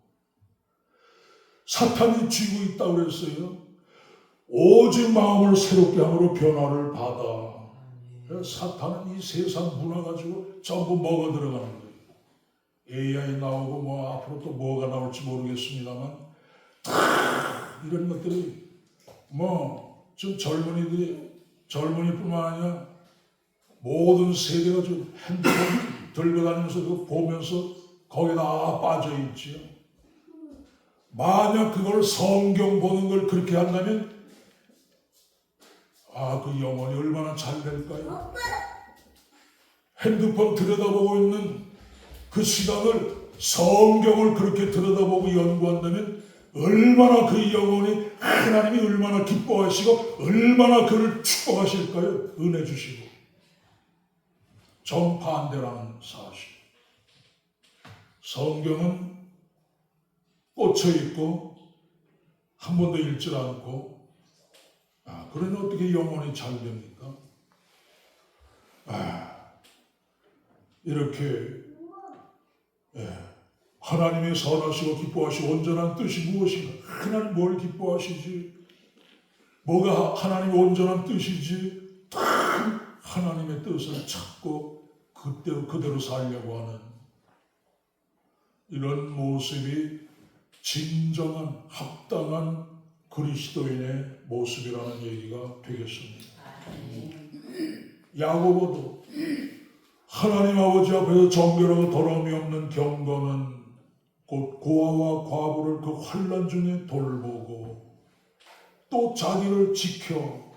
A: 사탄이 쥐고 있다고 그랬어요. 오직 마음을 새롭게 함으로 변화를 받아. 사탄은 이 세상 문화 가지고 전부 먹어 들어가는 거예요. AI 나오고 뭐 앞으로 또 뭐가 나올지 모르겠습니다만 이런 것들이 뭐 좀 젊은이뿐만 아니라 모든 세대가 좀 핸드폰 들고 다니면서 그거 보면서 거기다 빠져 있지요. 만약 그걸 성경 보는 걸 그렇게 한다면 그 영혼이 얼마나 잘 될까요? 핸드폰 들여다보고 있는 그 시간을 성경을 그렇게 들여다보고 연구한다면 얼마나 그 영혼이 하나님이 얼마나 기뻐하시고 얼마나 그를 축복하실까요? 은혜 주시고 정반대라는 사실. 성경은 꽂혀있고 한 번도 읽지 않고 그러니 어떻게 영혼이 잘 됩니까? 이렇게 하나님의 선하시고 기뻐하시고 온전한 뜻이 무엇인가? 하나님 뭘 기뻐하시지? 뭐가 하나님의 온전한 뜻이지? 하나님의 뜻을 찾고 그대로 살려고 하는 이런 모습이 진정한 합당한 그리스도인의 모습이라는 얘기가 되겠습니다. 야고보도 하나님 아버지 앞에서 정결하고 더러움이 없는 경건은 곧 고아와 과부를 그 환난 중에 돌보고 또 자기를 지켜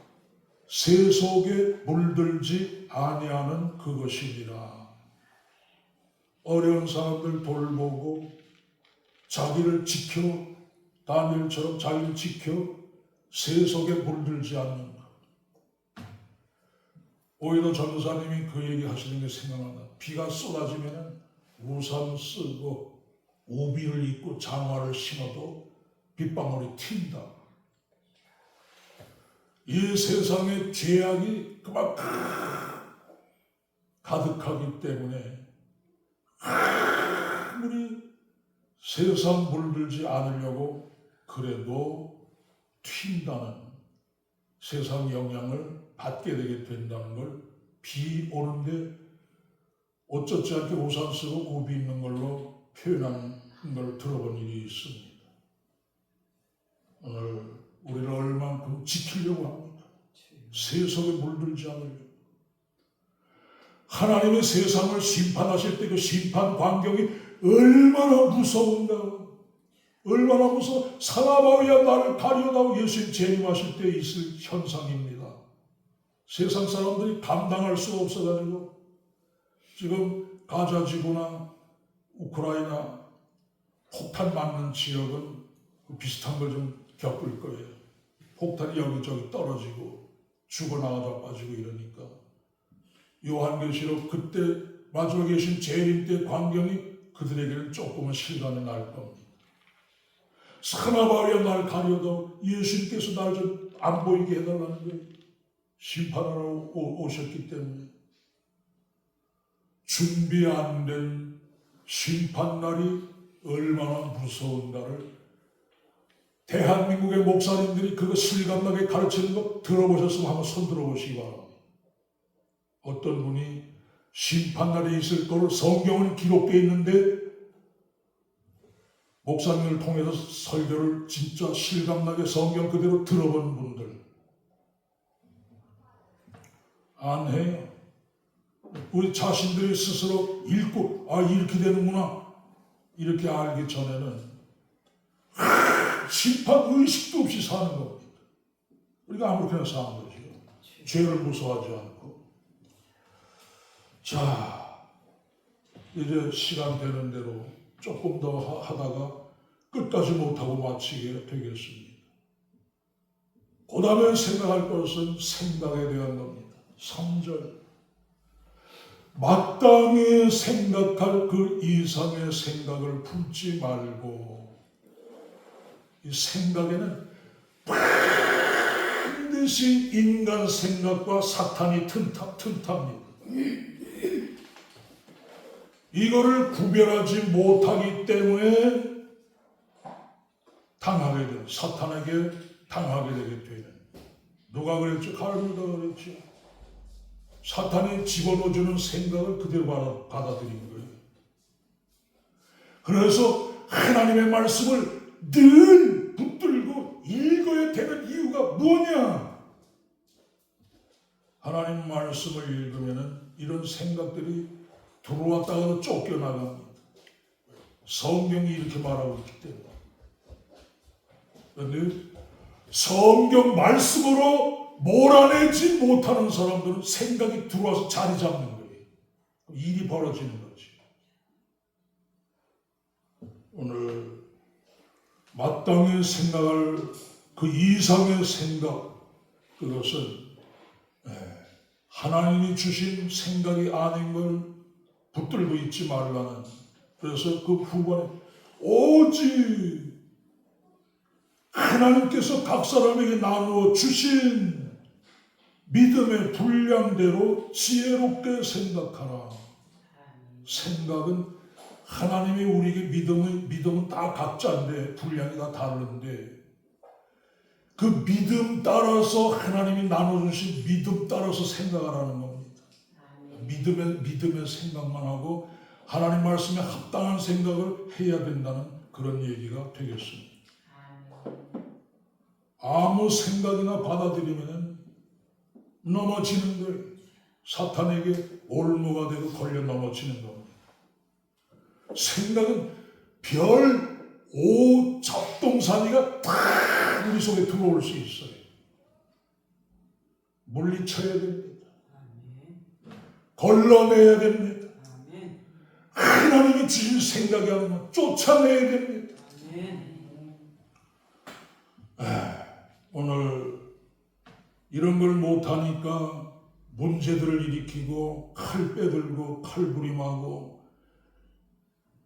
A: 세속에 물들지 아니하는 그것이니라. 어려운 사람들 돌보고 자기를 지켜 다니엘처럼 자기를 지켜 세속에 물들지 않는 것. 오히려 전도사님이 그 얘기 하시는 게 생각난다. 비가 쏟아지면 우산 쓰고 우비를 입고 장화를 신어도 빗방울이 튄다. 이 세상에 죄악이 그만큼 가득하기 때문에 아무리 세상 물들지 않으려고 그래도 튄다는 세상 영향을 받게 되게 된다는 걸 비 오는데 어쩌지 않게 우산 쓰고 우비 입는 걸로 표현하는 걸 들어본 일이 있습니다. 오늘 우리를 얼만큼 지키려고 합니다. 세속에 물들지 않으려고. 하나님의 세상을 심판하실 때 그 심판 광경이 얼마나 무서운가. 얼마나 무서워. 사나바위야 나를 가려다오 예수님 재림하실 때 있을 현상입니다. 세상 사람들이 감당할 수가 없어가지고 지금 가자지구나 우크라이나 폭탄 맞는 지역은 비슷한 걸 좀 겪을 거예요. 폭탄이 여기저기 떨어지고 죽어나가다 빠지고 이러니까 요한계시록 그때 마지막에 계신 재림 때 광경이 그들에게는 조금은 실감이 날 겁니다. 사나바리야 날 가려도 예수님께서 날 좀 안 보이게 해달라는 거예요. 심판하러 오셨기 때문에. 준비 안 된 심판날이 얼마나 무서운가를 대한민국의 목사님들이 그거 실감나게 가르치는 거 들어보셨으면 한번 손 들어보시기 바랍니다. 어떤 분이 심판날이 있을 거로 성경은 기록되어 있는데 목사님을 통해서 설교를 진짜 실감나게 성경 그대로 들어본 분들 안 해요. 우리 자신들이 스스로 읽고 이렇게 되는구나 이렇게 알기 전에는 심판 의식도 없이 사는 겁니다. 우리가 아무렇게나 사는 거죠. 죄를 무서워하지 않고. 자, 이제 시간 되는 대로 조금 더 하다가 끝까지 못하고 마치게 되겠습니다. 그 다음에 생각할 것은 생각에 대한 겁니다. 3절. 마땅히 생각할 그 이상의 생각을 품지 말고, 이 생각에는 반드시 인간 생각과 사탄이 틈탑니다. 이거를 구별하지 못하기 때문에 사탄에게 당하게 되게 되는. 누가 그랬죠? 가르가 그랬죠. 사탄이 집어넣어주는 생각을 그대로 받아들인 거예요. 그래서 하나님의 말씀을 늘 붙들고 읽어야 되는 이유가 뭐냐? 하나님 말씀을 읽으면 이런 생각들이 들어왔다가도 쫓겨나갑니다. 성경이 이렇게 말하고 있기 때문에. 그런데 성경 말씀으로 몰아내지 못하는 사람들은 생각이 들어와서 자리 잡는 거예요. 일이 벌어지는 거지. 오늘 마땅히 생각할 그 이상의 생각, 그것은 하나님이 주신 생각이 아닌 걸 붙들고 있지 말라는. 그래서 그 후반에 오직 하나님께서 각 사람에게 나누어 주신 믿음의 분량대로 지혜롭게 생각하라. 생각은 하나님이 우리에게 믿음은 다 각자인데 분량이 다 다른데 그 믿음 따라서 하나님이 나눠주신 믿음 따라서 생각하라는 겁니다. 믿음의 생각만 하고 하나님 말씀에 합당한 생각을 해야 된다는 그런 얘기가 되겠습니다. 아무 생각이나 받아들이면 넘어지는 거예요. 사탄에게 올무가 되고 걸려 넘어지는 겁니다. 생각은 별 5 잡동사니가 다 우리 속에 들어올 수 있어요. 물리쳐야 됩니다. 걸러내야 됩니다. 하나님이 주신 생각이 아니면 쫓아내야 됩니다. 오늘 이런 걸 못하니까 문제들을 일으키고 칼 빼들고 칼부림하고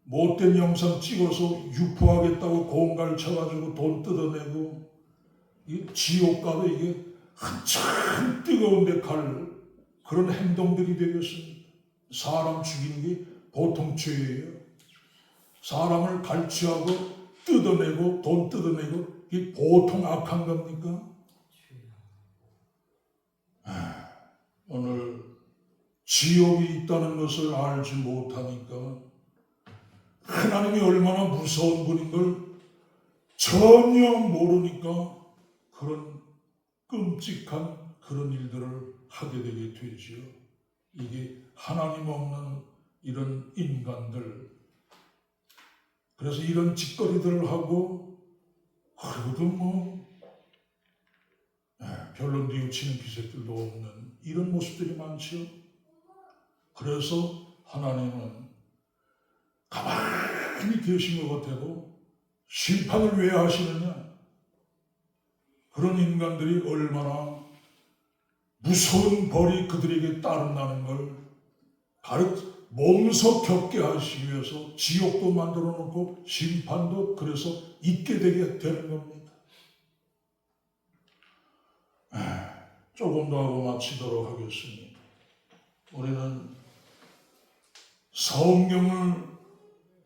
A: 못된 영상 찍어서 유포하겠다고 공갈 쳐가지고 돈 뜯어내고 이 지옥 가도 이게 한참 뜨거운데 갈 그런 행동들이 되겠습니다. 사람 죽이는 게 보통 죄예요. 사람을 갈취하고 뜯어내고 돈 뜯어내고 이게 보통 악한 겁니까? 오늘 지옥이 있다는 것을 알지 못하니까 하나님이 얼마나 무서운 분인 걸 전혀 모르니까 그런 끔찍한 그런 일들을 하게 되게 되지요. 이게 하나님 없는 이런 인간들, 그래서 이런 짓거리들을 하고 그래도 별로 뉘우치는 기색들도 없는 이런 모습들이 많죠. 그래서 하나님은 가만히 계신 것 같아도 심판을 왜 하시느냐? 그런 인간들이 얼마나 무서운 벌이 그들에게 따른다는 걸 몸소 겪게 하시기 위해서 지옥도 만들어 놓고 심판도 그래서 있게 되게 되는 겁니다. 조금 더 하고 마치도록 하겠습니다. 우리는 성경을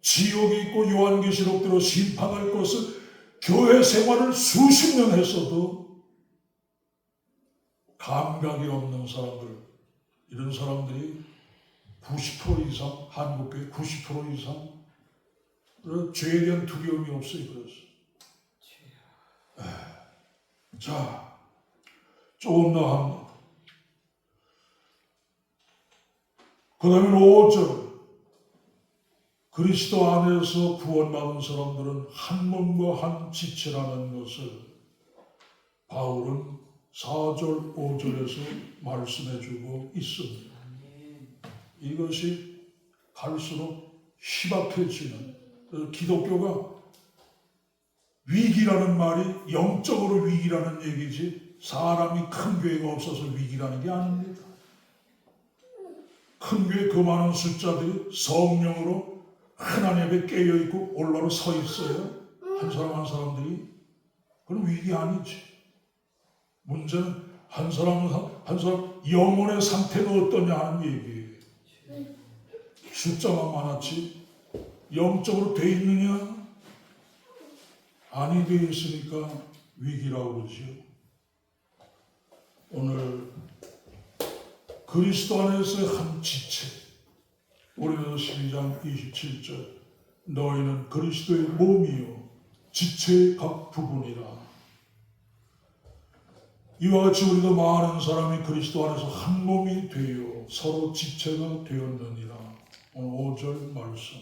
A: 지옥이 있고 요한계시록대로 심판할 것을 교회 생활을 수십 년 했어도 감각이 없는 사람들, 이런 사람들이 90% 이상, 한국교회 90% 이상 죄에 대한 두려움이 없어요. 그래서 자, 조금 더 합니다. 그 다음에 5절, 그리스도 안에서 구원받은 사람들은 한 몸과 한 지체라는 것을 바울은 4절, 5절에서 말씀해주고 있습니다. 이것이 갈수록 희박해지는, 기독교가 위기라는 말이 영적으로 위기라는 얘기지 사람이 큰 교회가 없어서 위기라는 게 아닙니다. 큰 교회 그 많은 숫자들이 성령으로 하나님 앞에 깨어있고 올바로 서 있어요. 한 사람 한 사람들이. 그건 위기 아니지. 문제는 한 사람 영혼의 상태가 어떠냐 하는 얘기예요. 숫자만 많았지 영적으로 돼 있느냐? 아니 돼 있으니까 위기라고 그러지요. 오늘 그리스도 안에서의 한 지체, 고린도서 12장 27절, 너희는 그리스도의 몸이요 지체의 각 부분이라. 이와 같이 우리도 많은 사람이 그리스도 안에서 한 몸이 되어 서로 지체가 되었느니라. 오늘 5절 말씀.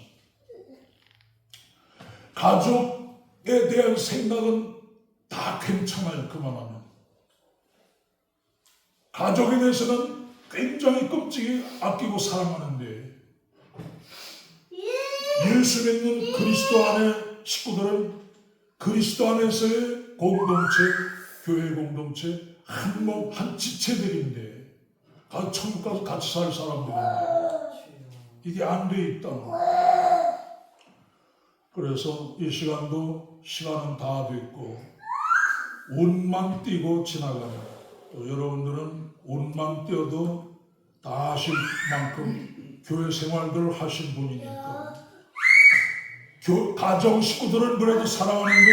A: 가족에 대한 생각은 다 괜찮아요. 그만하면. 가족에 대해서는 굉장히 끔찍이 아끼고 사랑하는데 예수 믿는 그리스도 안의 식구들은 그리스도 안에서의 공동체, 교회 공동체, 한 몸, 한 지체들인데 천국 가서 같이 살 사람들인데 이게 안 돼 있다는 거예요. 그래서 이 시간은 다 됐고 운만 띄고 지나가는, 여러분들은 운만 띄어도 다 하실 만큼 교회 생활들을 하신 분이니까 가정 식구들은 그래도 사랑하는데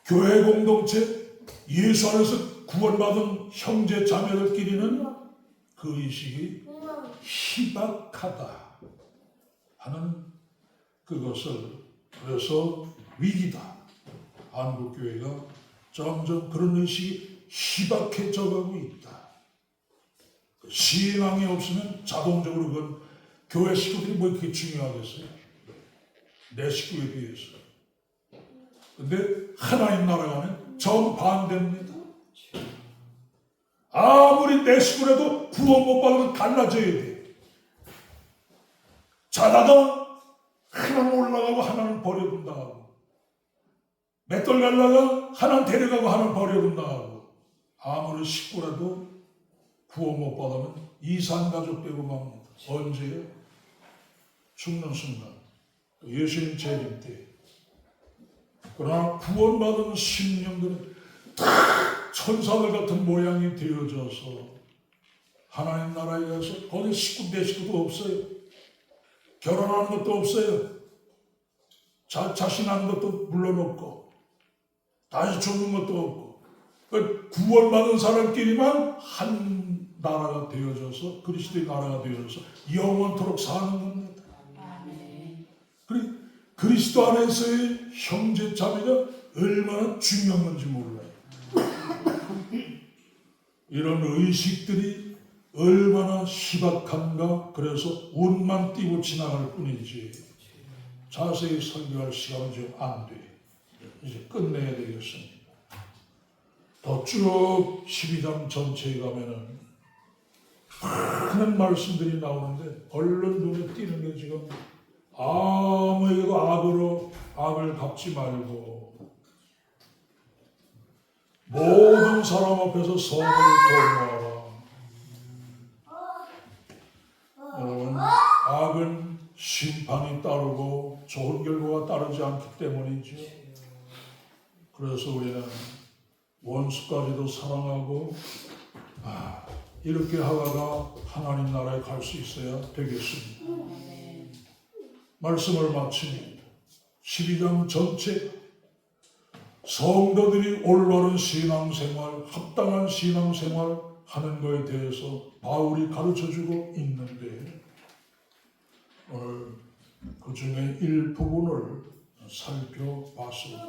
A: 교회 공동체 예수 안에서 구원받은 형제 자매들끼리는 그 의식이 희박하다 하는 그것을, 그래서 위기다. 한국교회가 점점 그런 의식이 희박해져 가고 있다. 신앙이 없으면 자동적으로 그건 교회 식구들이 뭐 이렇게 중요하겠어요? 내 식구에 비해서. 근데 하나님 나라가는 정반대입니다. 아무리 내 식구라도 구원 못 받으면 갈라져야 돼. 자다가 하나는 올라가고 하나는 버려둔다고, 맷돌 갈라가 하나는 데려가고 하나는 버려둔다고. 아무리 식구라도 구원 못 받으면 이산가족 되고 맙니다. 언제요? 죽는 순간, 예수님 재림 때. 그러나 구원받은 심령들은 다 천사들 같은 모양이 되어져서 하나님 나라에 가서 거기 식구 내 식구도 없어요. 결혼하는 것도 없어요. 자신하는 것도 물러놓고 다시 죽는 것도 없고, 구원받은 사람끼리만 한 나라가 되어져서 그리스도의 나라가 되어져서 영원토록 사는 겁니다. 그리스도 안에서의 형제 자매가 얼마나 중요한 건지 몰라요. 이런 의식들이 얼마나 희박한가. 그래서 운만 띄고 지나갈 뿐이지 자세히 설교할 시간은 좀 안 돼. 이제 끝내야 되겠습니다. 더 쭉 12장 전체에 가면은 많은 말씀들이 나오는데 얼른 눈에 띄는 게 지금 아무에게도 악을 갚지 말고 모든 사람 앞에서 선을 도모하라. 좋은 결과가 따르지 않기 때문이죠. 그래서 우리는 원수까지도 사랑하고 이렇게 하다가 하나님 나라에 갈 수 있어야 되겠습니다. 말씀을 마칩니다. 12장 전체 성도들이 올바른 신앙생활, 합당한 신앙생활 하는 것에 대해서 바울이 가르쳐주고 있는데 오늘 그 중에 일부분을 살펴봤습니다.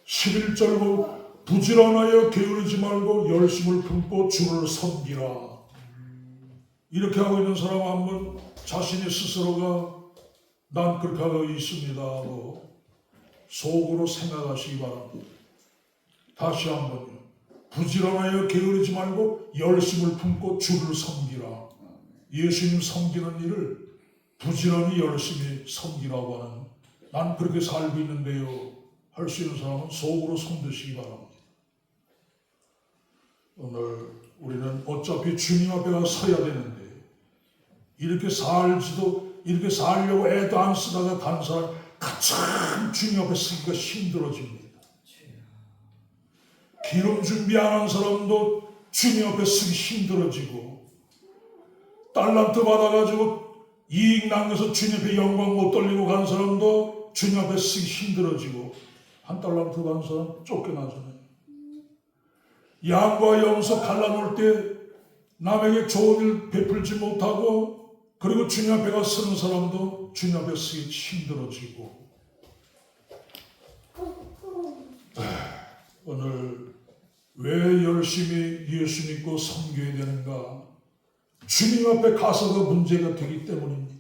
A: 11절로 부지런하여 게으르지 말고 열심을 품고 주를 섬기라. 이렇게 하고 있는 사람 한번 자신이 스스로가 난 그렇게 하고 있습니다 하고 속으로 생각하시기 바랍니다. 다시 한번요. 부지런하여 게으르지 말고 열심을 품고 주를 섬기라. 예수님 섬기는 일을 부지런히 열심히 섬기라고 하는 난 그렇게 살고 있는데요 할 수 있는 사람은 속으로 손드시기 바랍니다. 오늘 우리는 어차피 주님 앞에 가서 서야 되는데 이렇게 살려고 애도 안 쓰다가 간 사람 가참 주님 앞에 서기가 힘들어집니다. 기름 준비 안 한 사람도 주님 앞에 서기 힘들어지고 달란트 받아가지고 이익 남겨서 주님 앞에 영광 못 돌리고 간 사람도 주님 앞에 서기 힘들어지고 한 달란트 받은 사람 쫓겨나잖아요. 양과 염소 갈라놓을 때 남에게 좋은 일 베풀지 못하고 그리고 주님 앞에 가서 서는 사람도 주님 앞에 서기 힘들어지고 오늘 왜 열심히 예수 믿고 섬겨야 되는가? 주님 앞에 가서가 문제가 되기 때문입니다.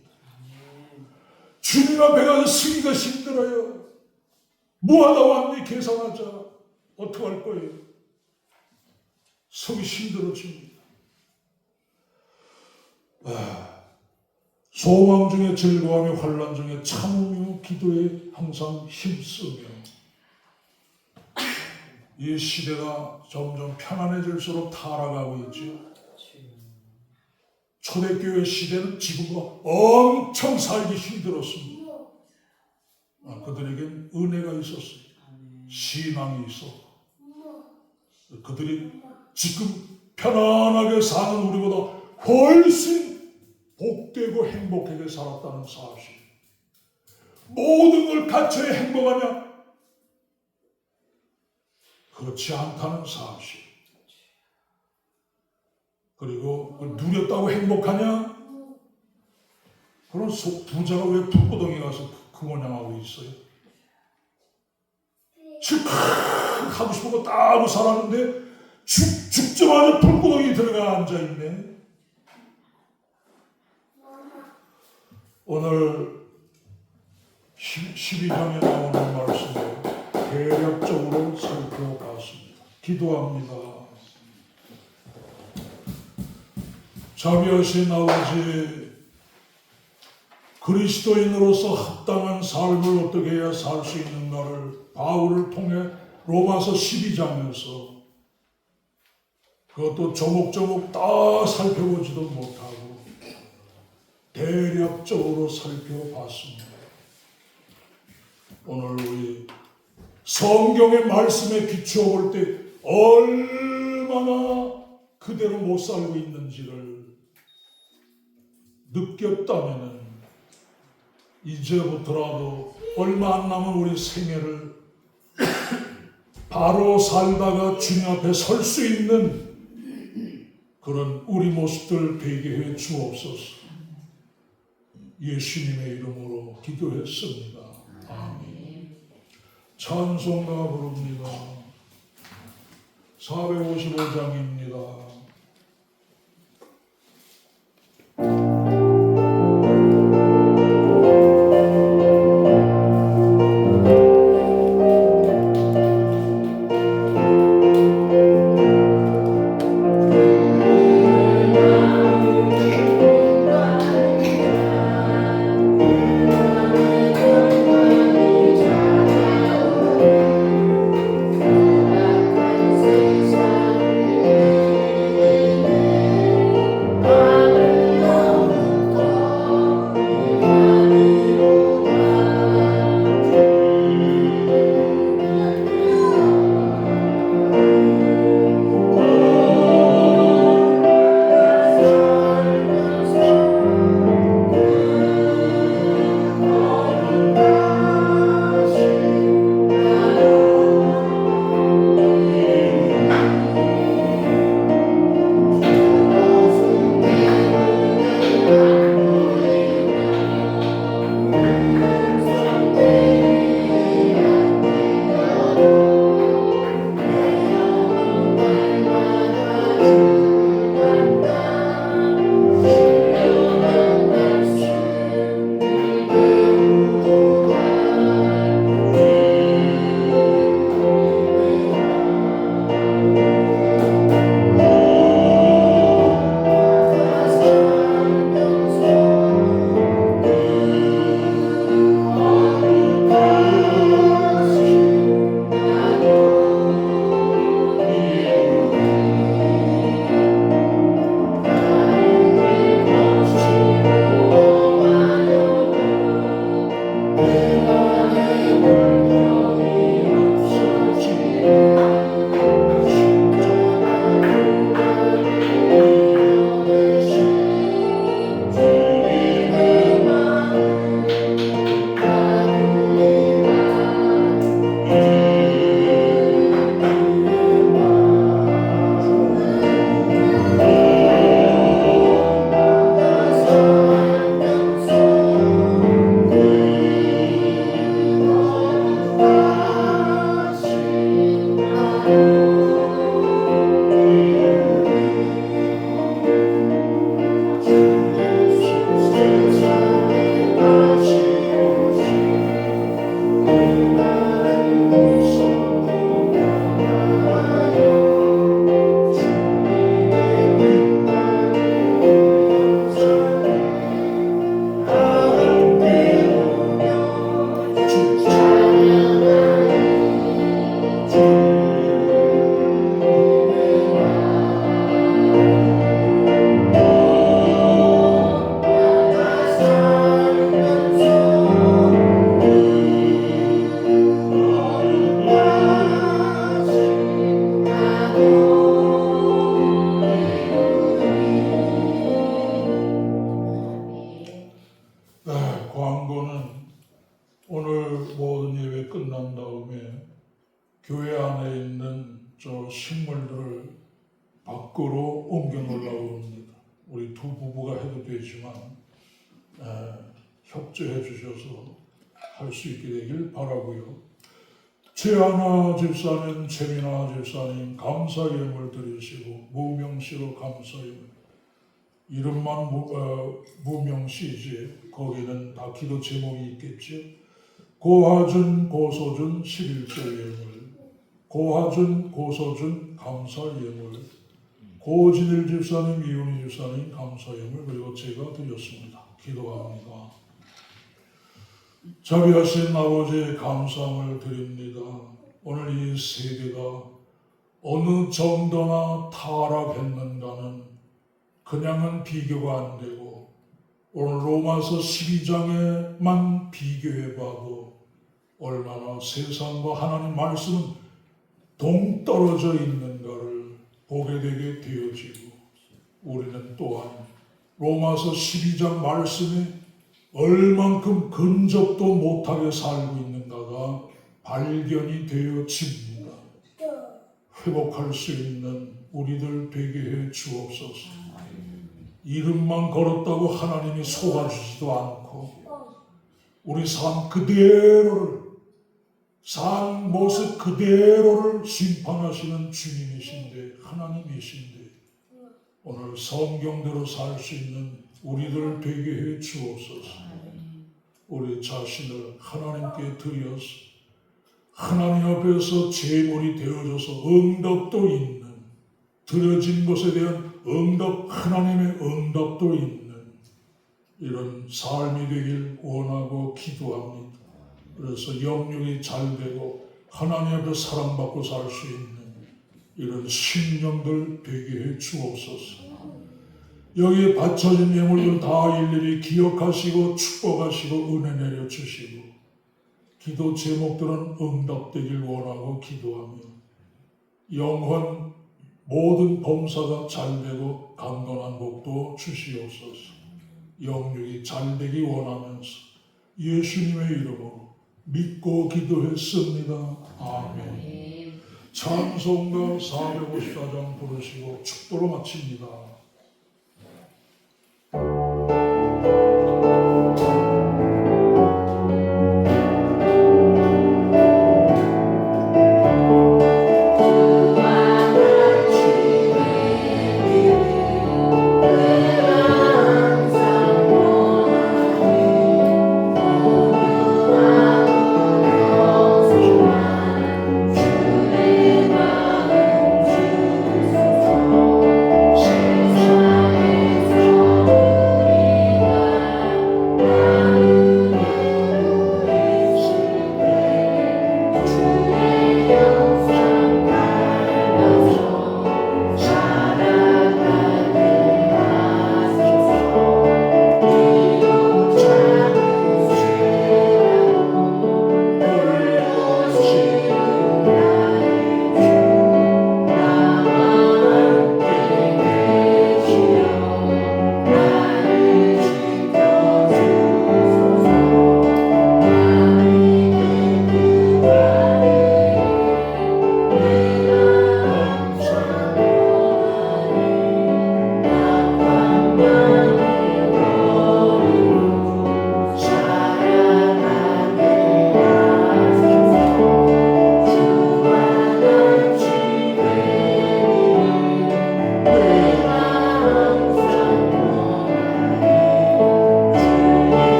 A: 주님 앞에 가서 서기가 힘들어요. 뭐하다 왔니? 계산하자. 어떻게 할 거예요? 서기 힘들어집니다. 소망 중에 즐거움이 환난 중에 참으며 기도에 항상 힘쓰며 이 시대가 점점 편안해질수록 타락하고 있죠. 초대교회 시대는 지금과 엄청 살기 힘들었습니다. 그들에겐 은혜가 있었어요. 신앙이 있었고 그들이 지금 편안하게 사는 우리보다 훨씬 복되고 행복하게 살았다는 사실. 모든 걸 갖춰야 행복하냐? 그렇지 않다는 사실. 그리고 누렸다고 행복하냐? 그런 부자가 왜 불구덩이 가서 그모냥하고 있어요? 실컷 하고 싶은 거 다 하고 살았는데 죽자마자 불구덩이 들어가 앉아있네. 오늘 12장에 나오는 말씀을 대략적으로 살펴봤습니다. 기도합니다. 자비하신 아버지, 그리스도인으로서 합당한 삶을 어떻게 해야 살 수 있는가를 바울을 통해 로마서 12장에서 그것도 조목조목 다 살펴보지도 못하고 대략적으로 살펴봤습니다. 오늘 우리 성경의 말씀에 비추어 볼 때 얼마나 그대로 못 살고 있는지를 느꼈다면 이제부터라도 얼마 안 남은 우리 생애를 바로 살다가 주님 앞에 설 수 있는 그런 우리 모습들 되게 해 주옵소서. 예수님의 이름으로 기도했습니다. 아멘. 찬송가 부릅니다. 455장입니다. 교회 안에 있는 저 식물들을 밖으로 옮겨 놓으려고 합니다. 우리 두 부부가 해도 되지만 협조해 주셔서 할 수 있게 되길 바라고요. 최하나 집사님, 최민아 집사님 감사 예물 드리시고 무명시로 감사 예물. 이름만 무명시지 거기는 다 기도 제목이 있겠죠. 고하준, 고소준 11조 예물, 고하준, 고소준 감사 예물, 고진일 집사님, 이윤희 집사님 감사 예물, 그리고 제가 드렸습니다. 기도합니다. 자비하신 아버지 감사함을 드립니다. 오늘 이 세계가 어느 정도나 타락했는가는 그냥은 비교가 안 되고 오늘 로마서 12장에만 비교해봐도 얼마나 세상과 하나님 말씀은 동떨어져 있는가를 보게 되게 되어지고 우리는 또한 로마서 12장 말씀에 얼만큼 근접도 못하게 살고 있는가가 발견이 되어집니다. 회복할 수 있는 우리들 되게 해 주옵소서. 이름만 걸었다고 하나님이 속아주지도 않고 우리 삶 그대로를 삶 모습 그대로를 심판하시는 주님이신데 하나님이신데 오늘 성경대로 살 수 있는 우리들 되게 해 주옵소서. 우리 자신을 하나님께 드려서 하나님 앞에서 제물이 되어져서 응답도 있는 드려진 것에 대한 응답, 하나님의 응답도 있는 이런 삶이 되길 원하고 기도합니다. 그래서 영육이 잘 되고 하나님 앞에 사랑받고 살 수 있는 이런 심령들 되게 해 주옵소서. 여기에 바쳐진 예물들 다 일일이 기억하시고 축복하시고 은혜 내려 주시고 기도 제목들은 응답되길 원하고 기도하며 영원 모든 범사가 잘되고 강건한 복도 주시옵소서. 영육이 잘되기 원하면서 예수님의 이름으로 믿고 기도했습니다. 아멘. 찬송가 454장 부르시고 축도로 마칩니다.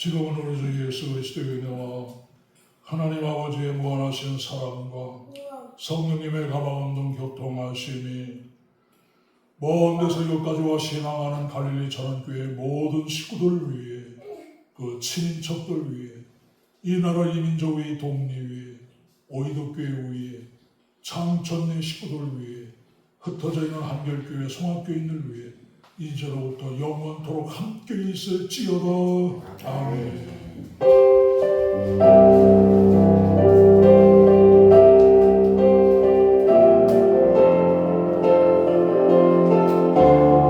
A: 지금은 우리 주 예수 그리스도의 은혜와 하나님 아버지의 무한하신 사랑과 성령님의 가방 없는 교통하심이 먼 데서 여기까지와 신앙하는 갈릴리 전원교회 모든 식구들 위해 그 친인척들 위해 이 나라 이 민족의 독립 위에 오이도교회 위에 창천내 식구들 위에 흩어져 있는 한결교회 성악교인들 위해 이제로부터 영원토록 함께 있을지어다. 아멘.